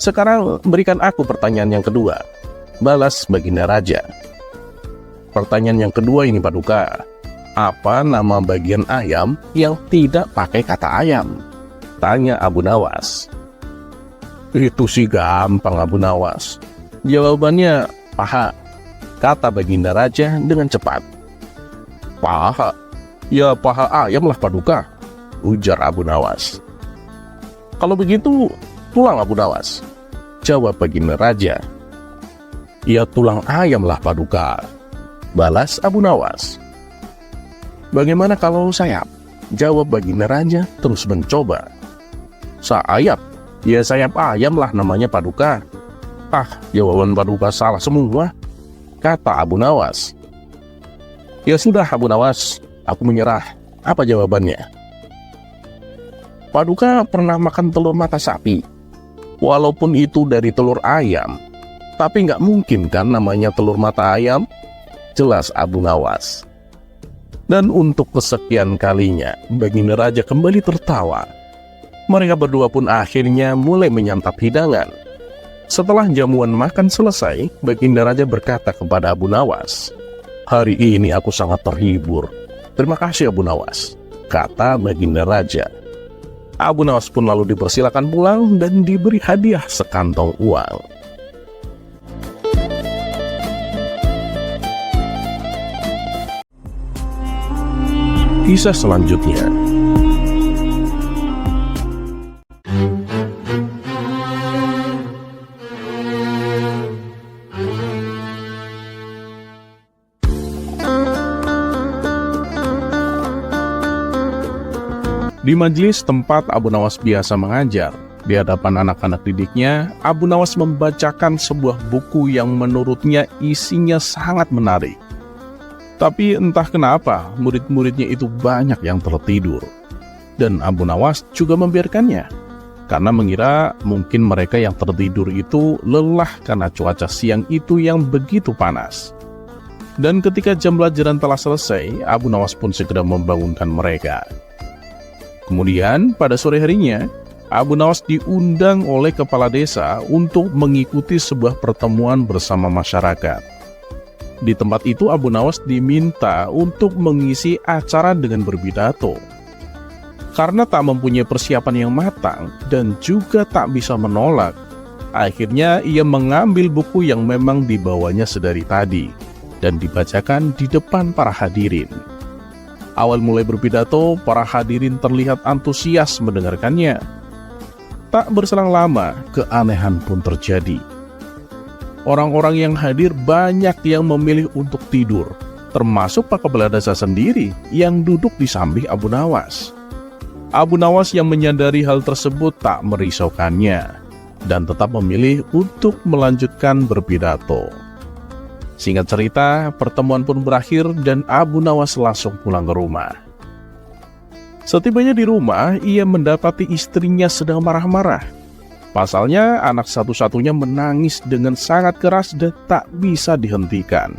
Sekarang berikan aku pertanyaan yang kedua," balas baginda raja. "Pertanyaan yang kedua ini Paduka, apa nama bagian ayam yang tidak pakai kata ayam?" tanya Abu Nawas. "Itu sih gampang Abu Nawas. Jawabannya paha," kata baginda raja dengan cepat. "Paha? Ya paha ayam lah Paduka," ujar Abu Nawas. "Kalau begitu, tulang Abu Nawas," jawab baginda raja. "Ya tulang ayam lah Paduka," balas Abu Nawas. "Bagaimana kalau sayap?" jawab baginda raja terus mencoba. "Sayap? Ya sayap ayam lah namanya Paduka." "Ah, jawaban Paduka salah semua," kata Abu Nawas. "Ya sudah Abu Nawas, aku menyerah. Apa jawabannya?" "Paduka pernah makan telur mata sapi. Walaupun itu dari telur ayam, tapi nggak mungkin kan namanya telur mata ayam," jelas Abu Nawas. Dan untuk kesekian kalinya, baginda raja kembali tertawa. Mereka berdua pun akhirnya mulai menyantap hidangan. Setelah jamuan makan selesai, baginda raja berkata kepada Abu Nawas, "Hari ini aku sangat terhibur. Terima kasih Abu Nawas," kata baginda raja. Abu Nawas pun lalu dipersilakan pulang dan diberi hadiah sekantong uang. Kisah selanjutnya. Di majelis tempat Abu Nawas biasa mengajar, di hadapan anak-anak didiknya, Abu Nawas membacakan sebuah buku yang menurutnya isinya sangat menarik. Tapi entah kenapa, murid-muridnya itu banyak yang tertidur. Dan Abu Nawas juga membiarkannya, karena mengira mungkin mereka yang tertidur itu lelah karena cuaca siang itu yang begitu panas. Dan ketika jam pelajaran telah selesai, Abu Nawas pun segera membangunkan mereka. Kemudian pada sore harinya, Abu Nawas diundang oleh kepala desa untuk mengikuti sebuah pertemuan bersama masyarakat. Di tempat itu Abu Nawas diminta untuk mengisi acara dengan berpidato. Karena tak mempunyai persiapan yang matang dan juga tak bisa menolak, akhirnya ia mengambil buku yang memang dibawanya sedari tadi dan dibacakan di depan para hadirin. Awal mulai berpidato, para hadirin terlihat antusias mendengarkannya. Tak berselang lama, keanehan pun terjadi. Orang-orang yang hadir banyak yang memilih untuk tidur, termasuk Pak Kepala Desa sendiri yang duduk di samping Abu Nawas. Abu Nawas yang menyadari hal tersebut tak merisaukannya, dan tetap memilih untuk melanjutkan berpidato. Singkat cerita, pertemuan pun berakhir dan Abu Nawas langsung pulang ke rumah. Setibanya di rumah, ia mendapati istrinya sedang marah-marah. Pasalnya, anak satu-satunya menangis dengan sangat keras dan tak bisa dihentikan.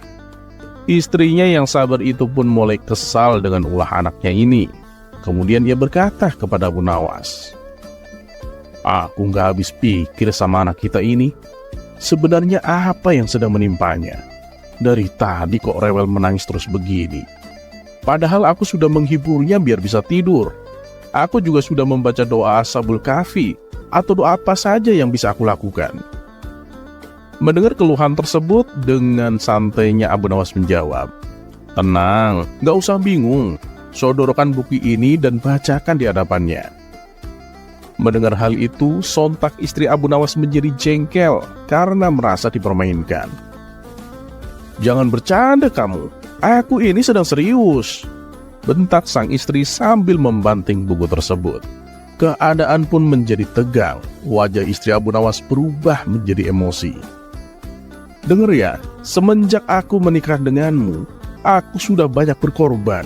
Istrinya yang sabar itu pun mulai kesal dengan ulah anaknya ini. Kemudian ia berkata kepada Abu Nawas, "Aku gak habis pikir sama anak kita ini. Sebenarnya apa yang sedang menimpanya? Dari tadi kok rewel menangis terus begini. Padahal aku sudah menghiburnya biar bisa tidur. Aku juga sudah membaca doa Ashabul Kahfi atau doa apa saja yang bisa aku lakukan." Mendengar keluhan tersebut, dengan santainya Abu Nawas menjawab, "Tenang, gak usah bingung. Sodorkan buku ini dan bacakan di hadapannya." Mendengar hal itu, sontak istri Abu Nawas menjadi jengkel karena merasa dipermainkan. "Jangan bercanda kamu, aku ini sedang serius," bentak sang istri sambil membanting buku tersebut. Keadaan pun menjadi tegang, wajah istri Abu Nawas berubah menjadi emosi. "Dengar ya, semenjak aku menikah denganmu, aku sudah banyak berkorban.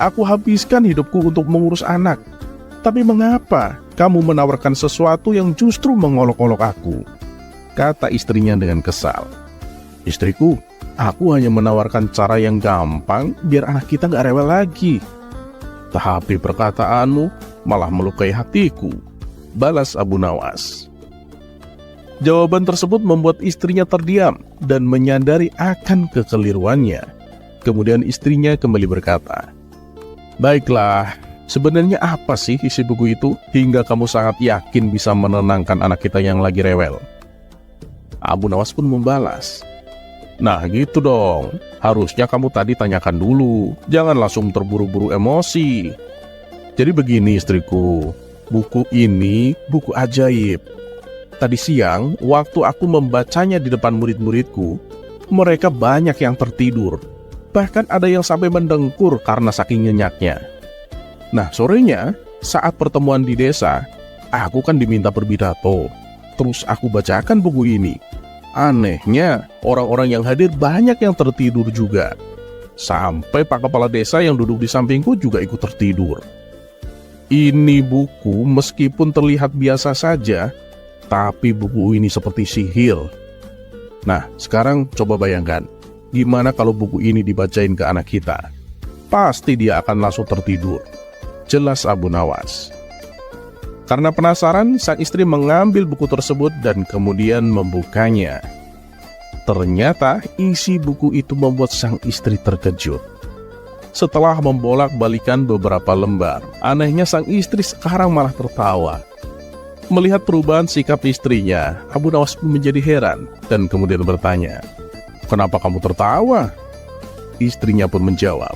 Aku habiskan hidupku untuk mengurus anak. Tapi mengapa kamu menawarkan sesuatu yang justru mengolok-olok aku?" kata istrinya dengan kesal. "Istriku, aku hanya menawarkan cara yang gampang biar anak kita gak rewel lagi. Tapi perkataanmu malah melukai hatiku," balas Abu Nawas. Jawaban tersebut membuat istrinya terdiam dan menyadari akan kekeliruannya. Kemudian istrinya kembali berkata, "Baiklah, sebenarnya apa sih isi buku itu hingga kamu sangat yakin bisa menenangkan anak kita yang lagi rewel?" Abu Nawas pun membalas, "Nah gitu dong, harusnya kamu tadi tanyakan dulu, jangan langsung terburu-buru emosi. Jadi begini istriku, buku ini buku ajaib. Tadi siang, waktu aku membacanya di depan murid-muridku, mereka banyak yang tertidur. Bahkan ada yang sampai mendengkur karena saking nyenyaknya. Nah sorenya, saat pertemuan di desa, aku kan diminta berpidato. Terus aku bacakan buku ini. Anehnya, orang-orang yang hadir banyak yang tertidur juga. Sampai Pak Kepala Desa yang duduk di sampingku juga ikut tertidur. Ini buku meskipun terlihat biasa saja, tapi buku ini seperti sihir. Nah, sekarang coba bayangkan, gimana kalau buku ini dibacain ke anak kita? Pasti dia akan langsung tertidur," jelas Abu Nawas. Karena penasaran, sang istri mengambil buku tersebut dan kemudian membukanya. Ternyata isi buku itu membuat sang istri terkejut. Setelah membolak-balikan beberapa lembar, anehnya sang istri sekarang malah tertawa. Melihat perubahan sikap istrinya, Abu Nawas pun menjadi heran dan kemudian bertanya, "Kenapa kamu tertawa?" Istrinya pun menjawab,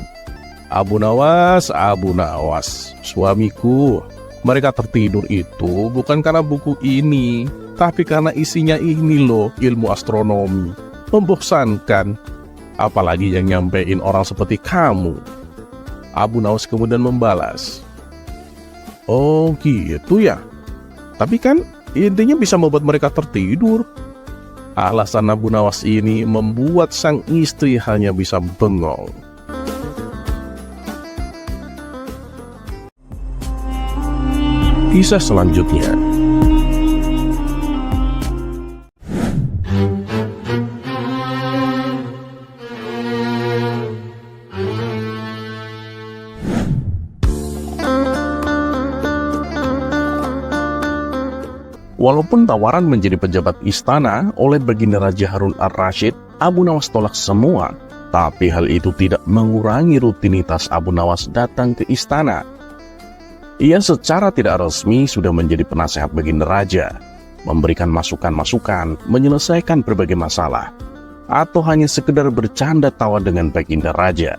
Abu Nawas, suamiku, mereka tertidur itu bukan karena buku ini, tapi karena isinya ini loh, ilmu astronomi. Membosankan, apalagi yang nyampein orang seperti kamu." Abu Nawas kemudian membalas, Oh gitu ya. Tapi kan intinya bisa membuat mereka tertidur. Alasan Abu Nawas ini membuat sang istri hanya bisa bengong. Kisah selanjutnya. Walaupun tawaran menjadi pejabat istana oleh Baginda Raja Harun ar-Rasyid, Abu Nawas tolak semua. Tapi hal itu tidak mengurangi rutinitas Abu Nawas datang ke istana. Ia secara tidak resmi sudah menjadi penasehat Baginda Raja, memberikan masukan-masukan, menyelesaikan berbagai masalah, atau hanya sekedar bercanda tawa dengan Baginda Raja.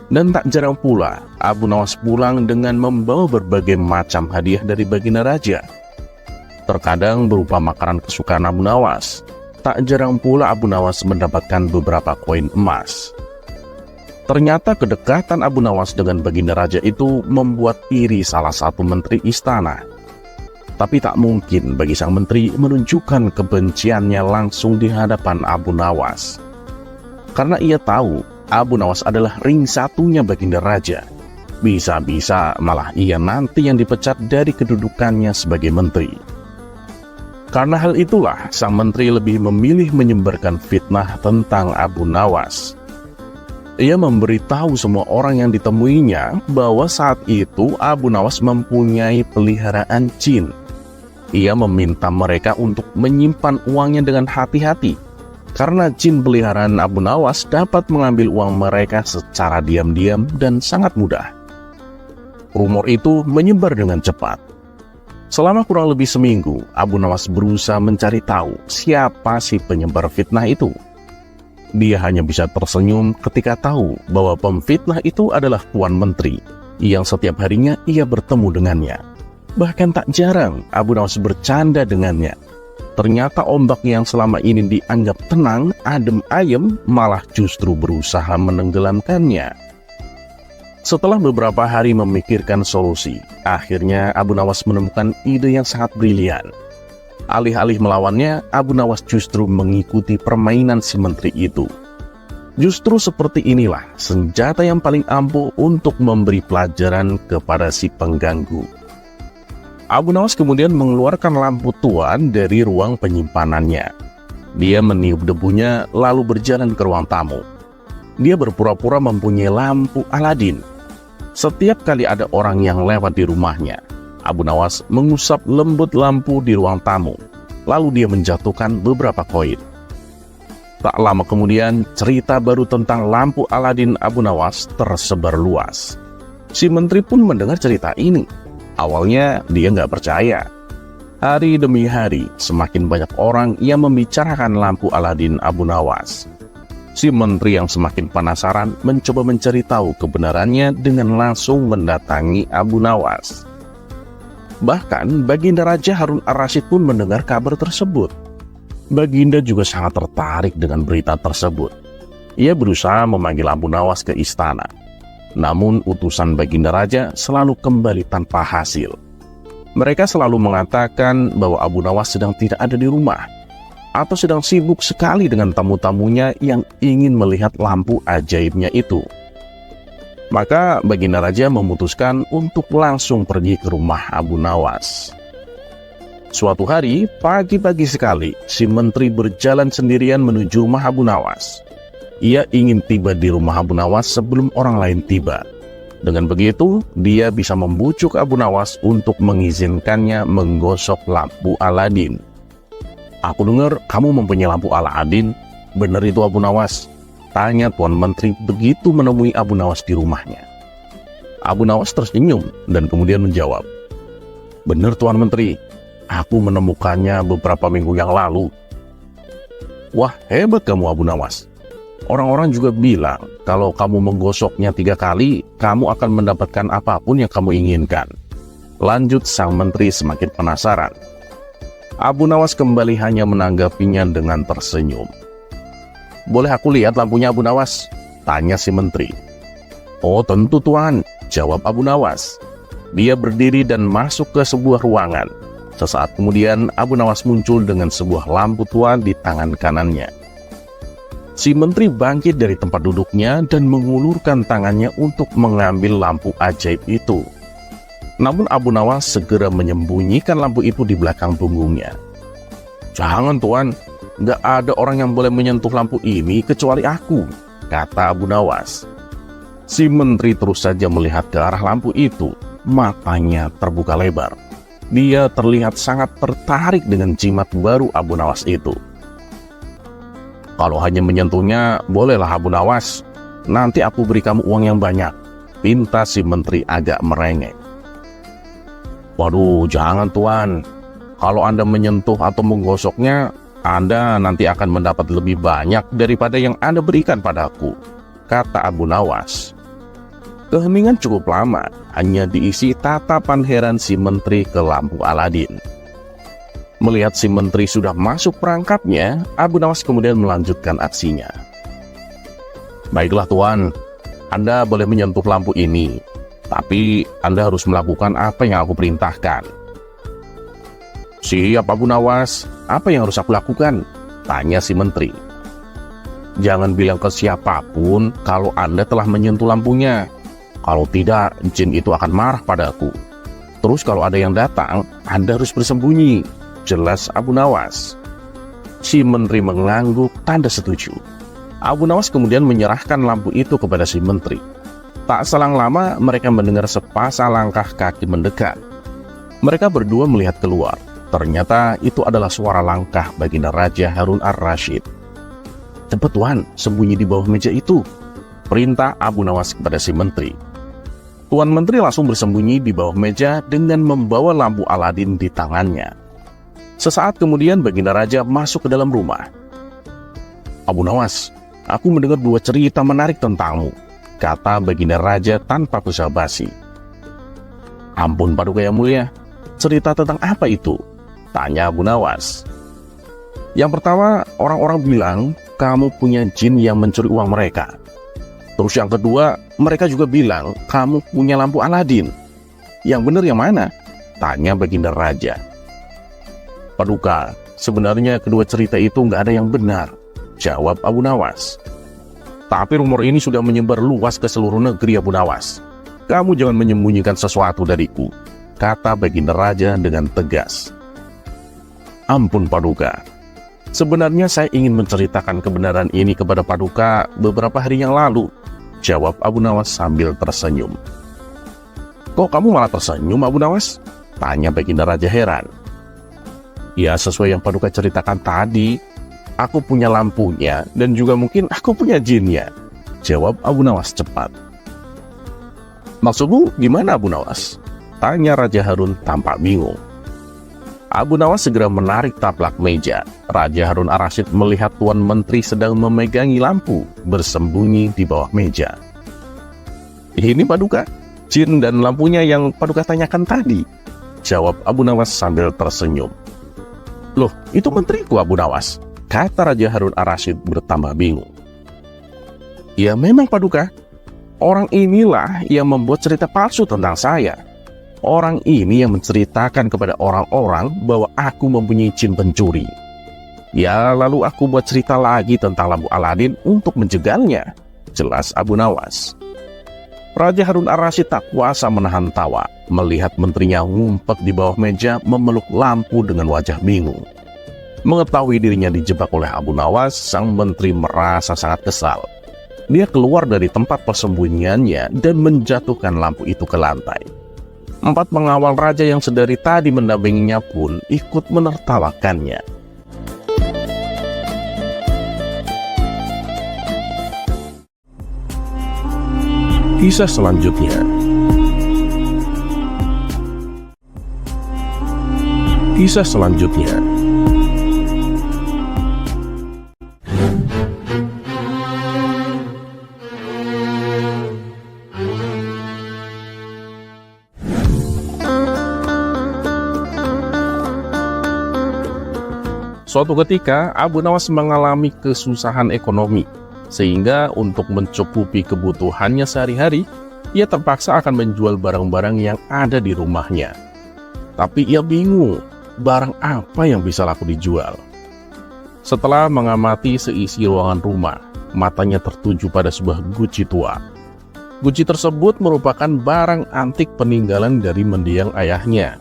Dan tak jarang pula, Abu Nawas pulang dengan membawa berbagai macam hadiah dari Baginda Raja. Terkadang berupa makanan kesukaan Abu Nawas. Tak jarang pula Abu Nawas mendapatkan beberapa koin emas. Ternyata kedekatan Abu Nawas dengan Baginda Raja itu membuat iri salah satu menteri istana. Tapi tak mungkin bagi sang menteri menunjukkan kebenciannya langsung di hadapan Abu Nawas. Karena ia tahu Abu Nawas adalah ring satunya Baginda Raja. Bisa-bisa malah ia nanti yang dipecat dari kedudukannya sebagai menteri. Karena hal itulah, sang menteri lebih memilih menyebarkan fitnah tentang Abu Nawas. Ia memberitahu semua orang yang ditemuinya bahwa saat itu Abu Nawas mempunyai peliharaan jin. Ia meminta mereka untuk menyimpan uangnya dengan hati-hati, karena jin peliharaan Abu Nawas dapat mengambil uang mereka secara diam-diam dan sangat mudah. Rumor itu menyebar dengan cepat. Selama kurang lebih seminggu, Abu Nawas berusaha mencari tahu siapa si penyebar fitnah itu. Dia hanya bisa tersenyum ketika tahu bahwa pemfitnah itu adalah Tuan Menteri, yang setiap harinya ia bertemu dengannya. Bahkan tak jarang Abu Nawas bercanda dengannya. Ternyata ombak yang selama ini dianggap tenang, adem ayem, malah justru berusaha menenggelamkannya. Setelah beberapa hari memikirkan solusi, akhirnya Abu Nawas menemukan ide yang sangat brilian. Alih-alih melawannya, Abu Nawas justru mengikuti permainan si menteri itu. Justru seperti inilah senjata yang paling ampuh untuk memberi pelajaran kepada si pengganggu. Abu Nawas kemudian mengeluarkan lampu tuan dari ruang penyimpanannya. Dia meniup debunya lalu berjalan ke ruang tamu. Dia berpura-pura mempunyai lampu Aladin. Setiap kali ada orang yang lewat di rumahnya, Abu Nawas mengusap lembut lampu di ruang tamu. Lalu dia menjatuhkan beberapa koin. Tak lama kemudian, cerita baru tentang lampu Aladin Abu Nawas tersebar luas. Si menteri pun mendengar cerita ini. Awalnya dia nggak percaya. Hari demi hari, semakin banyak orang yang membicarakan lampu Aladin Abu Nawas. Si menteri yang semakin penasaran mencoba mencari tahu kebenarannya dengan langsung mendatangi Abu Nawas. Bahkan Baginda Raja Harun ar-Rasyid pun mendengar kabar tersebut. Baginda juga sangat tertarik dengan berita tersebut. Ia berusaha memanggil Abu Nawas ke istana. Namun utusan Baginda Raja selalu kembali tanpa hasil. Mereka selalu mengatakan bahwa Abu Nawas sedang tidak ada di rumah, atau sedang sibuk sekali dengan tamu-tamunya yang ingin melihat lampu ajaibnya itu. Maka Baginda Raja memutuskan untuk langsung pergi ke rumah Abu Nawas. Suatu hari, pagi-pagi sekali, si menteri berjalan sendirian menuju rumah Abu Nawas. Ia ingin tiba di rumah Abu Nawas sebelum orang lain tiba. Dengan begitu, dia bisa membujuk Abu Nawas untuk mengizinkannya menggosok lampu Aladin. Aku dengar kamu mempunyai lampu Aladin. Benar itu Abu Nawas? Tanya Tuan Menteri begitu menemui Abu Nawas di rumahnya. Abu Nawas tersenyum dan kemudian menjawab, benar Tuan Menteri, aku menemukannya beberapa minggu yang lalu. Wah, hebat kamu Abu Nawas. Orang-orang juga bilang kalau kamu menggosoknya 3 kali, kamu akan mendapatkan apapun yang kamu inginkan. Lanjut sang menteri semakin penasaran. Abu Nawas kembali hanya menanggapinya dengan tersenyum. Boleh aku lihat lampunya Abu Nawas? Tanya si menteri. Oh tentu tuan, jawab Abu Nawas. Dia berdiri dan masuk ke sebuah ruangan. Sesaat kemudian, Abu Nawas muncul dengan sebuah lampu tua di tangan kanannya. Si menteri bangkit dari tempat duduknya dan mengulurkan tangannya untuk mengambil lampu ajaib itu. Namun Abu Nawas segera menyembunyikan lampu itu di belakang punggungnya. "Jangan tuan, nggak ada orang yang boleh menyentuh lampu ini kecuali aku," kata Abu Nawas. Si menteri terus saja melihat ke arah lampu itu, matanya terbuka lebar. Dia terlihat sangat tertarik dengan jimat baru Abu Nawas itu. "Kalau hanya menyentuhnya, bolehlah Abu Nawas. Nanti aku beri kamu uang yang banyak," pinta si menteri agak merengek. "Waduh, jangan tuan. Kalau Anda menyentuh atau menggosoknya, Anda nanti akan mendapat lebih banyak daripada yang Anda berikan padaku," kata Abu Nawas. Keheningan cukup lama, hanya diisi tatapan heran si menteri ke lampu Aladin. Melihat si menteri sudah masuk perangkapnya, Abu Nawas kemudian melanjutkan aksinya. "Baiklah tuan, Anda boleh menyentuh lampu ini, tapi Anda harus melakukan apa yang aku perintahkan." "Siap Abu Nawas, apa yang harus aku lakukan?" tanya si menteri. "Jangan bilang ke siapapun kalau Anda telah menyentuh lampunya. Kalau tidak, jin itu akan marah padaku. Terus kalau ada yang datang, Anda harus bersembunyi," jelas Abu Nawas. Si menteri mengangguk tanda setuju. Abu Nawas kemudian menyerahkan lampu itu kepada si menteri. Tak selang lama mereka mendengar sepasang langkah kaki mendekat. Mereka berdua melihat keluar. Ternyata itu adalah suara langkah baginda Raja Harun ar-Rasyid. "Cepat tuan, sembunyi di bawah meja itu," perintah Abu Nawas kepada si menteri. Tuan menteri langsung bersembunyi di bawah meja dengan membawa lampu Aladin di tangannya. Sesaat kemudian baginda raja masuk ke dalam rumah. "Abu Nawas, aku mendengar 2 cerita menarik tentangmu," kata baginda raja tanpa basa-basi. "Ampun Paduka yang mulia, cerita tentang apa itu?" tanya Abu Nawas. "Yang pertama, orang-orang bilang kamu punya jin yang mencuri uang mereka. Terus yang kedua, mereka juga bilang kamu punya lampu Aladin. Yang benar yang mana?" tanya baginda raja. "Paduka, sebenarnya kedua cerita itu nggak ada yang benar," jawab Abu Nawas. "Tapi rumor ini sudah menyebar luas ke seluruh negeri Abu Nawas. Kamu jangan menyembunyikan sesuatu dariku," kata baginda raja dengan tegas. "Ampun Paduka, sebenarnya saya ingin menceritakan kebenaran ini kepada Paduka beberapa hari yang lalu," jawab Abu Nawas sambil tersenyum. "Kok kamu malah tersenyum Abu Nawas?" tanya baginda raja heran. "Ya sesuai yang Paduka ceritakan tadi, aku punya lampunya dan juga mungkin aku punya jinnya," jawab Abu Nawas cepat. "Maksudmu gimana Abu Nawas?" tanya Raja Harun tampak bingung. Abu Nawas segera menarik taplak meja. Raja Harun ar-Rasyid melihat Tuan Menteri sedang memegangi lampu, bersembunyi di bawah meja. "Ini Paduka, jin dan lampunya yang Paduka tanyakan tadi," jawab Abu Nawas sambil tersenyum. "Loh, itu menteriku Abu Nawas," kata Raja Harun ar-Rasyid bertambah bingung. "Ya memang Paduka, orang inilah yang membuat cerita palsu tentang saya. Orang ini yang menceritakan kepada orang-orang bahwa aku mempunyai jin pencuri. Ya lalu aku buat cerita lagi tentang lampu Aladin untuk menjegalnya," jelas Abu Nawas. Raja Harun ar-Rasyid tak kuasa menahan tawa melihat menterinya ngumpet di bawah meja memeluk lampu dengan wajah bingung. Mengetahui dirinya dijebak oleh Abu Nawas, sang menteri merasa sangat kesal. Dia keluar dari tempat persembunyiannya dan menjatuhkan lampu itu ke lantai. 4 pengawal raja yang sedari tadi mendampinginya pun ikut menertawakannya. Kisah selanjutnya. Kisah selanjutnya. Suatu ketika, Abu Nawas mengalami kesusahan ekonomi, sehingga untuk mencukupi kebutuhannya sehari-hari, ia terpaksa akan menjual barang-barang yang ada di rumahnya. Tapi ia bingung, barang apa yang bisa laku dijual. Setelah mengamati seisi ruangan rumah, matanya tertuju pada sebuah guci tua. Guci tersebut merupakan barang antik peninggalan dari mendiang ayahnya.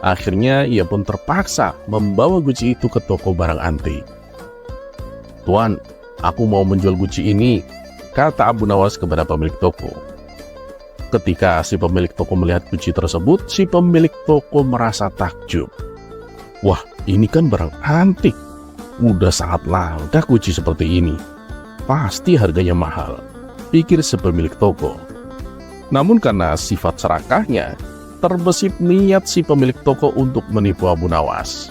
Akhirnya ia pun terpaksa membawa guci itu ke toko barang antik. "Tuan, aku mau menjual guci ini," kata Abu Nawas kepada pemilik toko. Ketika si pemilik toko melihat guci tersebut, si pemilik toko merasa takjub. "Wah, ini kan barang antik. Udah sangat langka guci seperti ini. Pasti harganya mahal," pikir si pemilik toko. Namun karena sifat serakahnya, terbesit niat si pemilik toko untuk menipu Abu Nawas.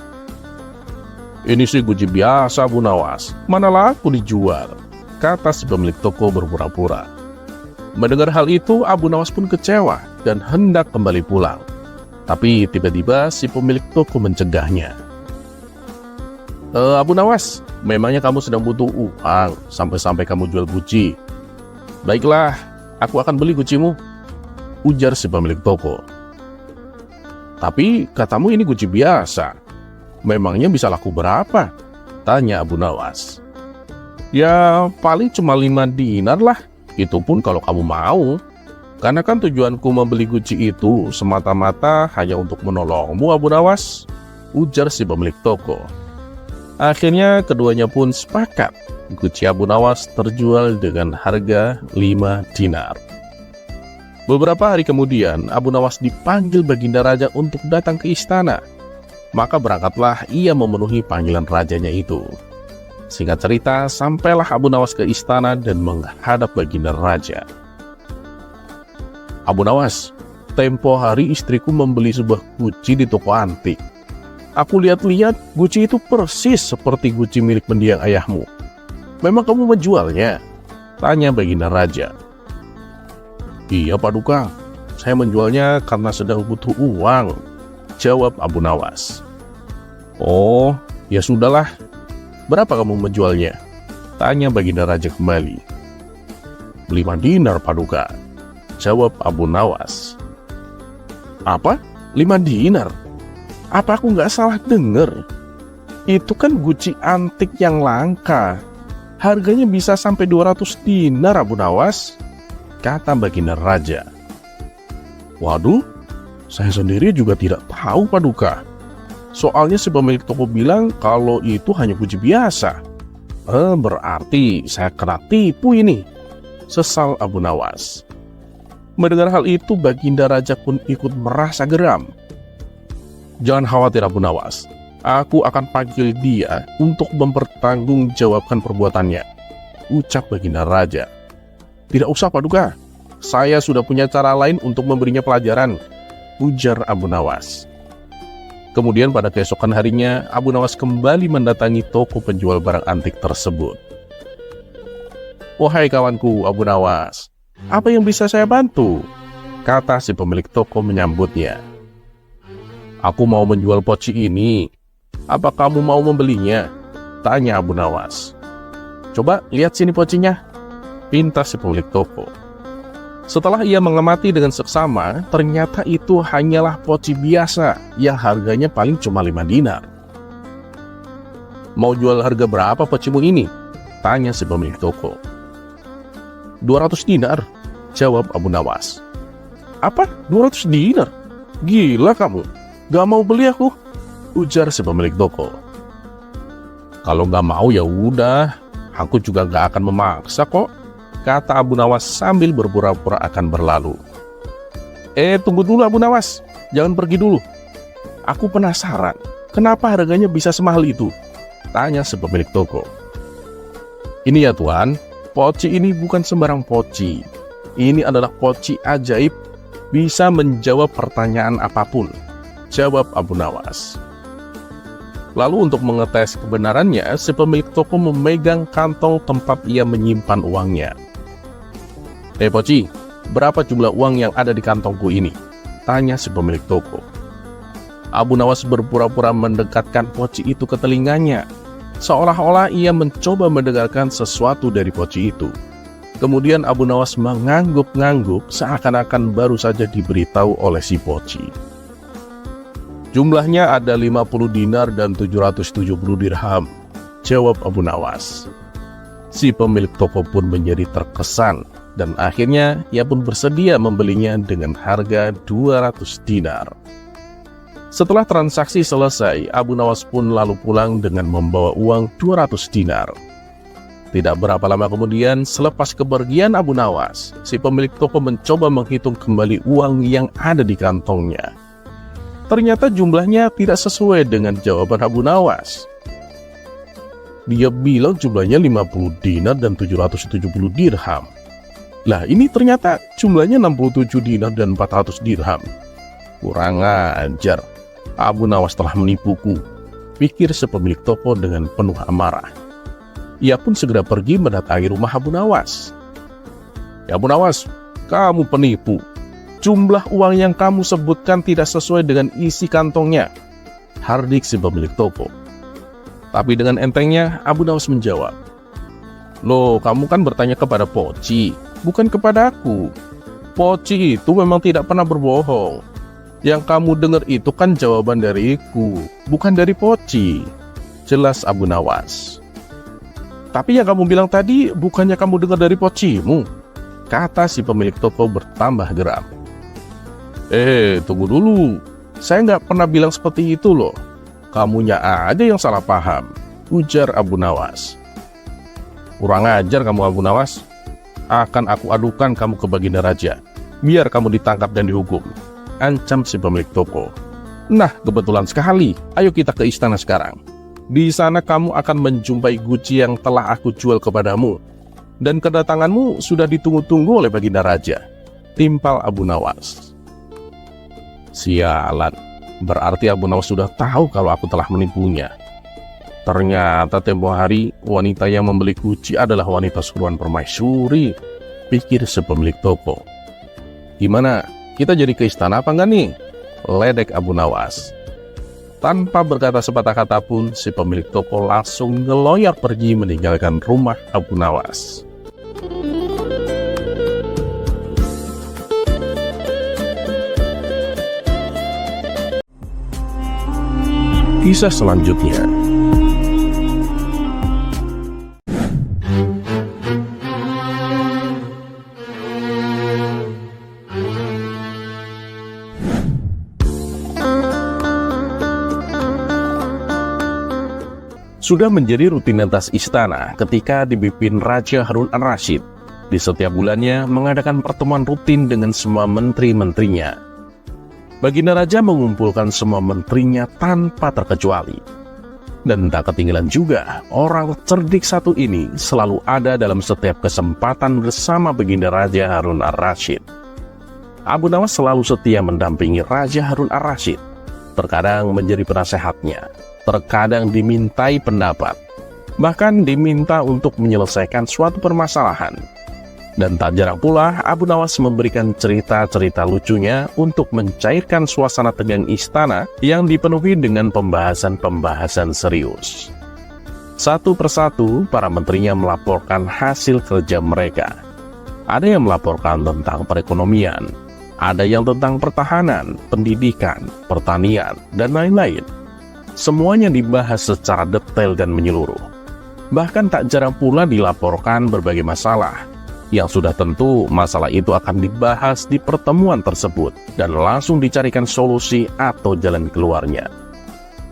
"Ini sih guci biasa, Abu Nawas. Mana laku dijual," kata si pemilik toko berpura-pura. Mendengar hal itu, Abu Nawas pun kecewa dan hendak kembali pulang. Tapi tiba-tiba si pemilik toko mencegahnya. "Abu Nawas, memangnya kamu sedang butuh uang sampai-sampai kamu jual guci?" "Baiklah, aku akan beli gucimu," ujar si pemilik toko. "Tapi katamu ini guci biasa. Memangnya bisa laku berapa?" tanya Abu Nawas. "Ya, paling cuma 5 dinar lah. Itu pun kalau kamu mau. Karena kan tujuanku membeli guci itu semata-mata hanya untuk menolongmu, Abu Nawas," ujar si pemilik toko. Akhirnya keduanya pun sepakat. Guci Abu Nawas terjual dengan harga 5 dinar. Beberapa hari kemudian, Abu Nawas dipanggil Baginda Raja untuk datang ke istana. Maka berangkatlah ia memenuhi panggilan rajanya itu. Singkat cerita, sampailah Abu Nawas ke istana dan menghadap Baginda Raja. "Abu Nawas, tempo hari istriku membeli sebuah guci di toko antik. Aku lihat-lihat guci itu persis seperti guci milik mendiang ayahmu. Memang kamu menjualnya?" tanya Baginda Raja. "Iya, Paduka. Saya menjualnya karena sedang butuh uang," jawab Abu Nawas. "Oh, ya sudahlah. Berapa kamu menjualnya?" tanya Baginda Raja kembali. 5 dinar, Paduka," jawab Abu Nawas. "Apa? 5 dinar? Apa aku nggak salah dengar? Itu kan guci antik yang langka. Harganya bisa sampai 200 dinar, Abu Nawas," kata Baginda Raja. "Waduh, saya sendiri juga tidak tahu, Paduka. Soalnya si pemilik toko bilang kalau itu hanya guci biasa." Berarti saya kena tipu ini," sesal Abu Nawas. Mendengar hal itu, Baginda Raja pun ikut merasa geram. "Jangan khawatir, Abu Nawas. Aku akan panggil dia untuk mempertanggungjawabkan perbuatannya," ucap Baginda Raja. "Tidak usah, Paduka. Saya sudah punya cara lain untuk memberinya pelajaran," ujar Abu Nawas. Kemudian pada keesokan harinya, Abu Nawas kembali mendatangi toko penjual barang antik tersebut. "Wahai kawanku Abu Nawas, apa yang bisa saya bantu?" kata si pemilik toko menyambutnya. "Aku mau menjual poci ini. Apa kamu mau membelinya?" tanya Abu Nawas. "Coba lihat sini pocinya," pinta si pemilik toko. Setelah ia mengamati dengan seksama, ternyata itu hanyalah poci biasa yang harganya paling cuma 5 dinar. "Mau jual harga berapa pocimu ini?" tanya si pemilik toko. 200 dinar, jawab Abu Nawas. "Apa? 200 dinar? Gila kamu, gak mau beli aku," ujar si pemilik toko. "Kalau gak mau ya udah, aku juga gak akan memaksa kok," kata Abu Nawas sambil berpura-pura akan berlalu. Tunggu dulu Abu Nawas, jangan pergi dulu. Aku penasaran, kenapa harganya bisa semahal itu?" tanya si pemilik toko. "Ini ya Tuan, poci ini bukan sembarang poci. Ini adalah poci ajaib, bisa menjawab pertanyaan apapun," jawab Abu Nawas. Lalu untuk mengetes kebenarannya, si pemilik toko memegang kantong tempat ia menyimpan uangnya. Poci, berapa jumlah uang yang ada di kantongku ini?" tanya si pemilik toko. Abu Nawas berpura-pura mendekatkan poci itu ke telinganya, seolah-olah ia mencoba mendengarkan sesuatu dari poci itu. Kemudian Abu Nawas mengangguk-ngangguk seakan-akan baru saja diberitahu oleh si Poci. Jumlahnya ada 50 dinar dan 770 dirham, jawab Abu Nawas. Si pemilik toko pun menjadi terkesan dan akhirnya ia pun bersedia membelinya dengan harga 200 dinar. Setelah transaksi selesai, Abu Nawas pun lalu pulang dengan membawa uang 200 dinar. Tidak berapa lama kemudian, selepas kepergian Abu Nawas, si pemilik toko mencoba menghitung kembali uang yang ada di kantongnya. Ternyata jumlahnya tidak sesuai dengan jawaban Abu Nawas. Dia bilang jumlahnya 50 dinar dan 770 dirham. Lah, ini ternyata jumlahnya 67 dinar dan 400 dirham. Kurang ajar, Abu Nawas telah menipuku, pikir si pemilik toko dengan penuh amarah. Ia pun segera pergi mendatangi rumah Abu Nawas. Ya Abu Nawas, kamu penipu. Jumlah uang yang kamu sebutkan tidak sesuai dengan isi kantongnya, hardik si pemilik toko. Tapi dengan entengnya Abu Nawas menjawab, "Loh, kamu kan bertanya kepada Poci, bukan kepada aku. Poci itu memang tidak pernah berbohong. Yang kamu dengar itu kan jawaban dariku, bukan dari Poci," jelas Abu Nawas. "Tapi yang kamu bilang tadi bukannya kamu dengar dari Pocimu," kata si pemilik toko bertambah geram. Tunggu dulu. Saya nggak pernah bilang seperti itu loh. Kamunya aja yang salah paham," ujar Abu Nawas. "Kurang ajar kamu Abu Nawas. Akan aku adukan kamu ke Baginda Raja, biar kamu ditangkap dan dihukum," ancam si pemilik toko. "Nah, kebetulan sekali. Ayo kita ke istana sekarang. Di sana kamu akan menjumpai guci yang telah aku jual kepadamu. Dan kedatanganmu sudah ditunggu-tunggu oleh Baginda Raja," timpal Abu Nawas. Sialan, berarti Abu Nawas sudah tahu kalau aku telah menipunya. Ternyata tempo hari wanita yang membeli guci adalah wanita suruhan permaisuri, pikir si pemilik toko. "Gimana, kita jadi ke istana apa enggak nih?" ledek Abu Nawas. Tanpa berkata sepatah kata pun, si pemilik toko langsung ngeloyor pergi meninggalkan rumah Abu Nawas. Kisah selanjutnya. Sudah menjadi rutinitas istana ketika dipimpin Raja Harun Ar-Rasyid. Di setiap bulannya mengadakan pertemuan rutin dengan semua menteri-menterinya. Baginda Raja mengumpulkan semua menterinya tanpa terkecuali. Dan tak ketinggalan juga, orang cerdik satu ini selalu ada dalam setiap kesempatan bersama Baginda Raja Harun Ar-Rasyid. Abu Nawas selalu setia mendampingi Raja Harun Ar-Rasyid. Terkadang menjadi penasehatnya, terkadang dimintai pendapat, bahkan diminta untuk menyelesaikan suatu permasalahan. Dan tak jarang pula Abu Nawas memberikan cerita-cerita lucunya untuk mencairkan suasana tegang istana yang dipenuhi dengan pembahasan-pembahasan serius. Satu persatu para menterinya melaporkan hasil kerja mereka. Ada yang melaporkan tentang perekonomian, ada yang tentang pertahanan, pendidikan, pertanian, dan lain-lain. Semuanya dibahas secara detail dan menyeluruh. Bahkan tak jarang pula dilaporkan berbagai masalah, yang sudah tentu masalah itu akan dibahas di pertemuan tersebut dan langsung dicarikan solusi atau jalan keluarnya.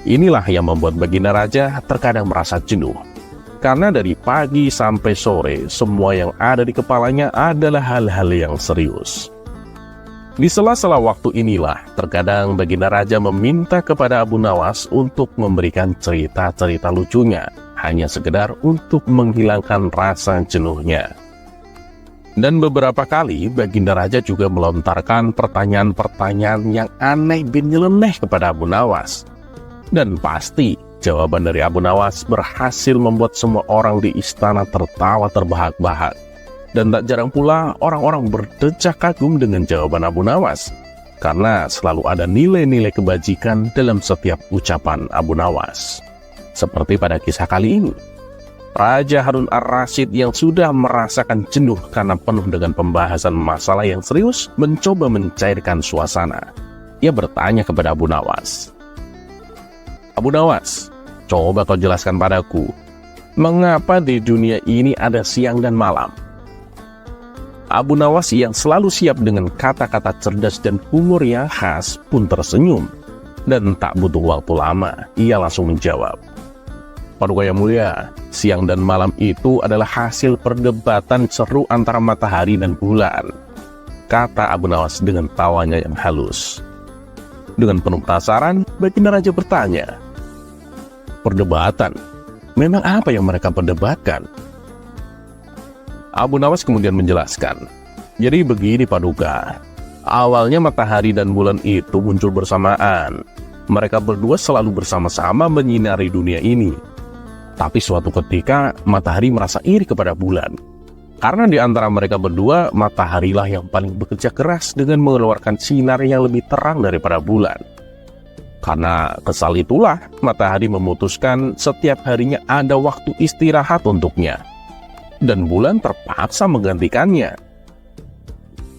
Inilah yang membuat Baginda Raja terkadang merasa jenuh, karena dari pagi sampai sore semua yang ada di kepalanya adalah hal-hal yang serius. Di sela-sela waktu inilah terkadang Baginda Raja meminta kepada Abu Nawas untuk memberikan cerita-cerita lucunya, hanya sekedar untuk menghilangkan rasa jenuhnya. Dan beberapa kali Baginda Raja juga melontarkan pertanyaan-pertanyaan yang aneh bin nyeleneh kepada Abu Nawas. Dan pasti jawaban dari Abu Nawas berhasil membuat semua orang di istana tertawa terbahak-bahak. Dan tak jarang pula orang-orang berdecak kagum dengan jawaban Abu Nawas, karena selalu ada nilai-nilai kebajikan dalam setiap ucapan Abu Nawas. Seperti pada kisah kali ini. Raja Harun ar-Rasyid yang sudah merasakan jenuh karena penuh dengan pembahasan masalah yang serius mencoba mencairkan suasana. Ia bertanya kepada Abu Nawas. Abu Nawas, coba kau jelaskan padaku, mengapa di dunia ini ada siang dan malam? Abu Nawas yang selalu siap dengan kata-kata cerdas dan humor yang khas pun tersenyum. Dan tak butuh waktu lama, ia langsung menjawab. Paduka yang mulia, siang dan malam itu adalah hasil perdebatan seru antara matahari dan bulan, kata Abu Nawas dengan tawanya yang halus. Dengan penuh penasaran, Baginda Raja bertanya, perdebatan? Memang apa yang mereka perdebatkan? Abu Nawas kemudian menjelaskan, jadi begini Paduka, awalnya matahari dan bulan itu muncul bersamaan. Mereka berdua selalu bersama-sama menyinari dunia ini. Tapi suatu ketika, matahari merasa iri kepada bulan. Karena di antara mereka berdua, mataharilah yang paling bekerja keras dengan mengeluarkan sinar yang lebih terang daripada bulan. Karena kesal itulah, matahari memutuskan setiap harinya ada waktu istirahat untuknya. Dan bulan terpaksa menggantikannya.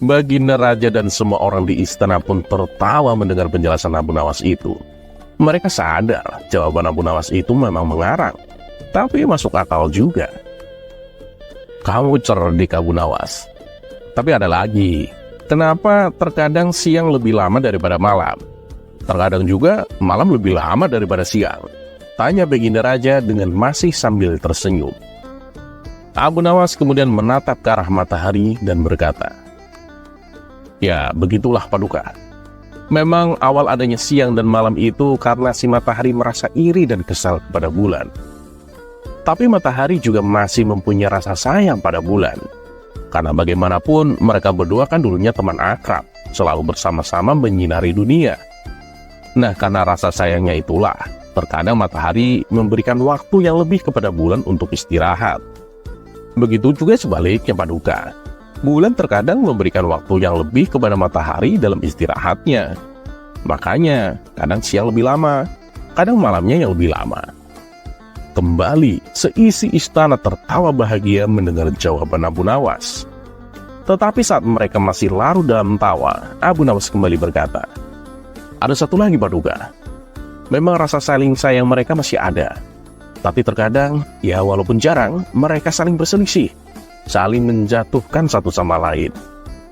Baginda Raja dan semua orang di istana pun tertawa mendengar penjelasan Abu Nawas itu. Mereka sadar jawaban Abu Nawas itu memang mengarang, tapi masuk akal juga. Kamu cerdik Abu Nawas. Tapi ada lagi, kenapa terkadang siang lebih lama daripada malam? Terkadang juga malam lebih lama daripada siang? Tanya Baginda Raja dengan masih sambil tersenyum. Abu Nawas kemudian menatap ke arah matahari dan berkata, ya, begitulah Paduka. Memang awal adanya siang dan malam itu karena si matahari merasa iri dan kesal kepada bulan. Tapi matahari juga masih mempunyai rasa sayang pada bulan. Karena bagaimanapun mereka berdua kan dulunya teman akrab, selalu bersama-sama menyinari dunia. Nah, karena rasa sayangnya itulah, terkadang matahari memberikan waktu yang lebih kepada bulan untuk istirahat. Begitu juga sebaliknya Paduka. Bulan terkadang memberikan waktu yang lebih kepada matahari dalam istirahatnya. Makanya, kadang siang lebih lama, kadang malamnya yang lebih lama. Kembali, seisi istana tertawa bahagia mendengar jawaban Abu Nawas. Tetapi saat mereka masih larut dalam tawa, Abu Nawas kembali berkata, ada satu lagi Paduka. Memang rasa saling sayang mereka masih ada. Tapi terkadang, ya walaupun jarang, mereka saling berselisih, saling menjatuhkan satu sama lain.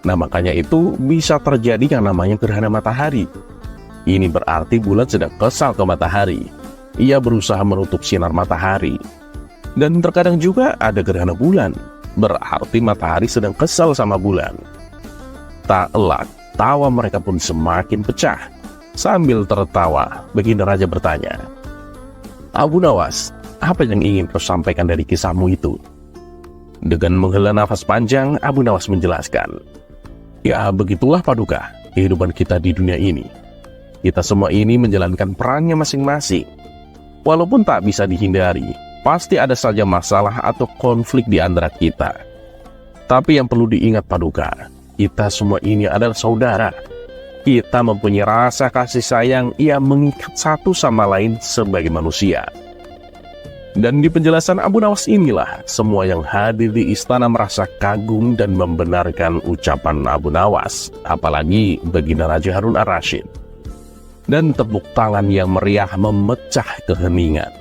Nah, makanya itu bisa terjadi yang namanya gerhana matahari. Ini berarti bulan sedang kesal ke matahari. Ia berusaha menutup sinar matahari. Dan terkadang juga ada gerhana bulan. Berarti matahari sedang kesal sama bulan. Tak elak, tawa mereka pun semakin pecah. Sambil tertawa, Baginda Raja bertanya, Abu Nawas, apa yang ingin kau sampaikan dari kisahmu itu? Dengan menghela nafas panjang, Abu Nawas menjelaskan, ya begitulah Paduka, kehidupan kita di dunia ini. Kita semua ini menjalankan perannya masing-masing. Walaupun tak bisa dihindari, pasti ada saja masalah atau konflik di antara kita. Tapi yang perlu diingat Paduka, kita semua ini adalah saudara. Kita mempunyai rasa kasih sayang yang mengikat satu sama lain sebagai manusia. Dan di penjelasan Abu Nawas inilah semua yang hadir di istana merasa kagum dan membenarkan ucapan Abu Nawas, apalagi Baginda Raja Harun ar-Rasyid. Dan tepuk tangan yang meriah memecah keheningan.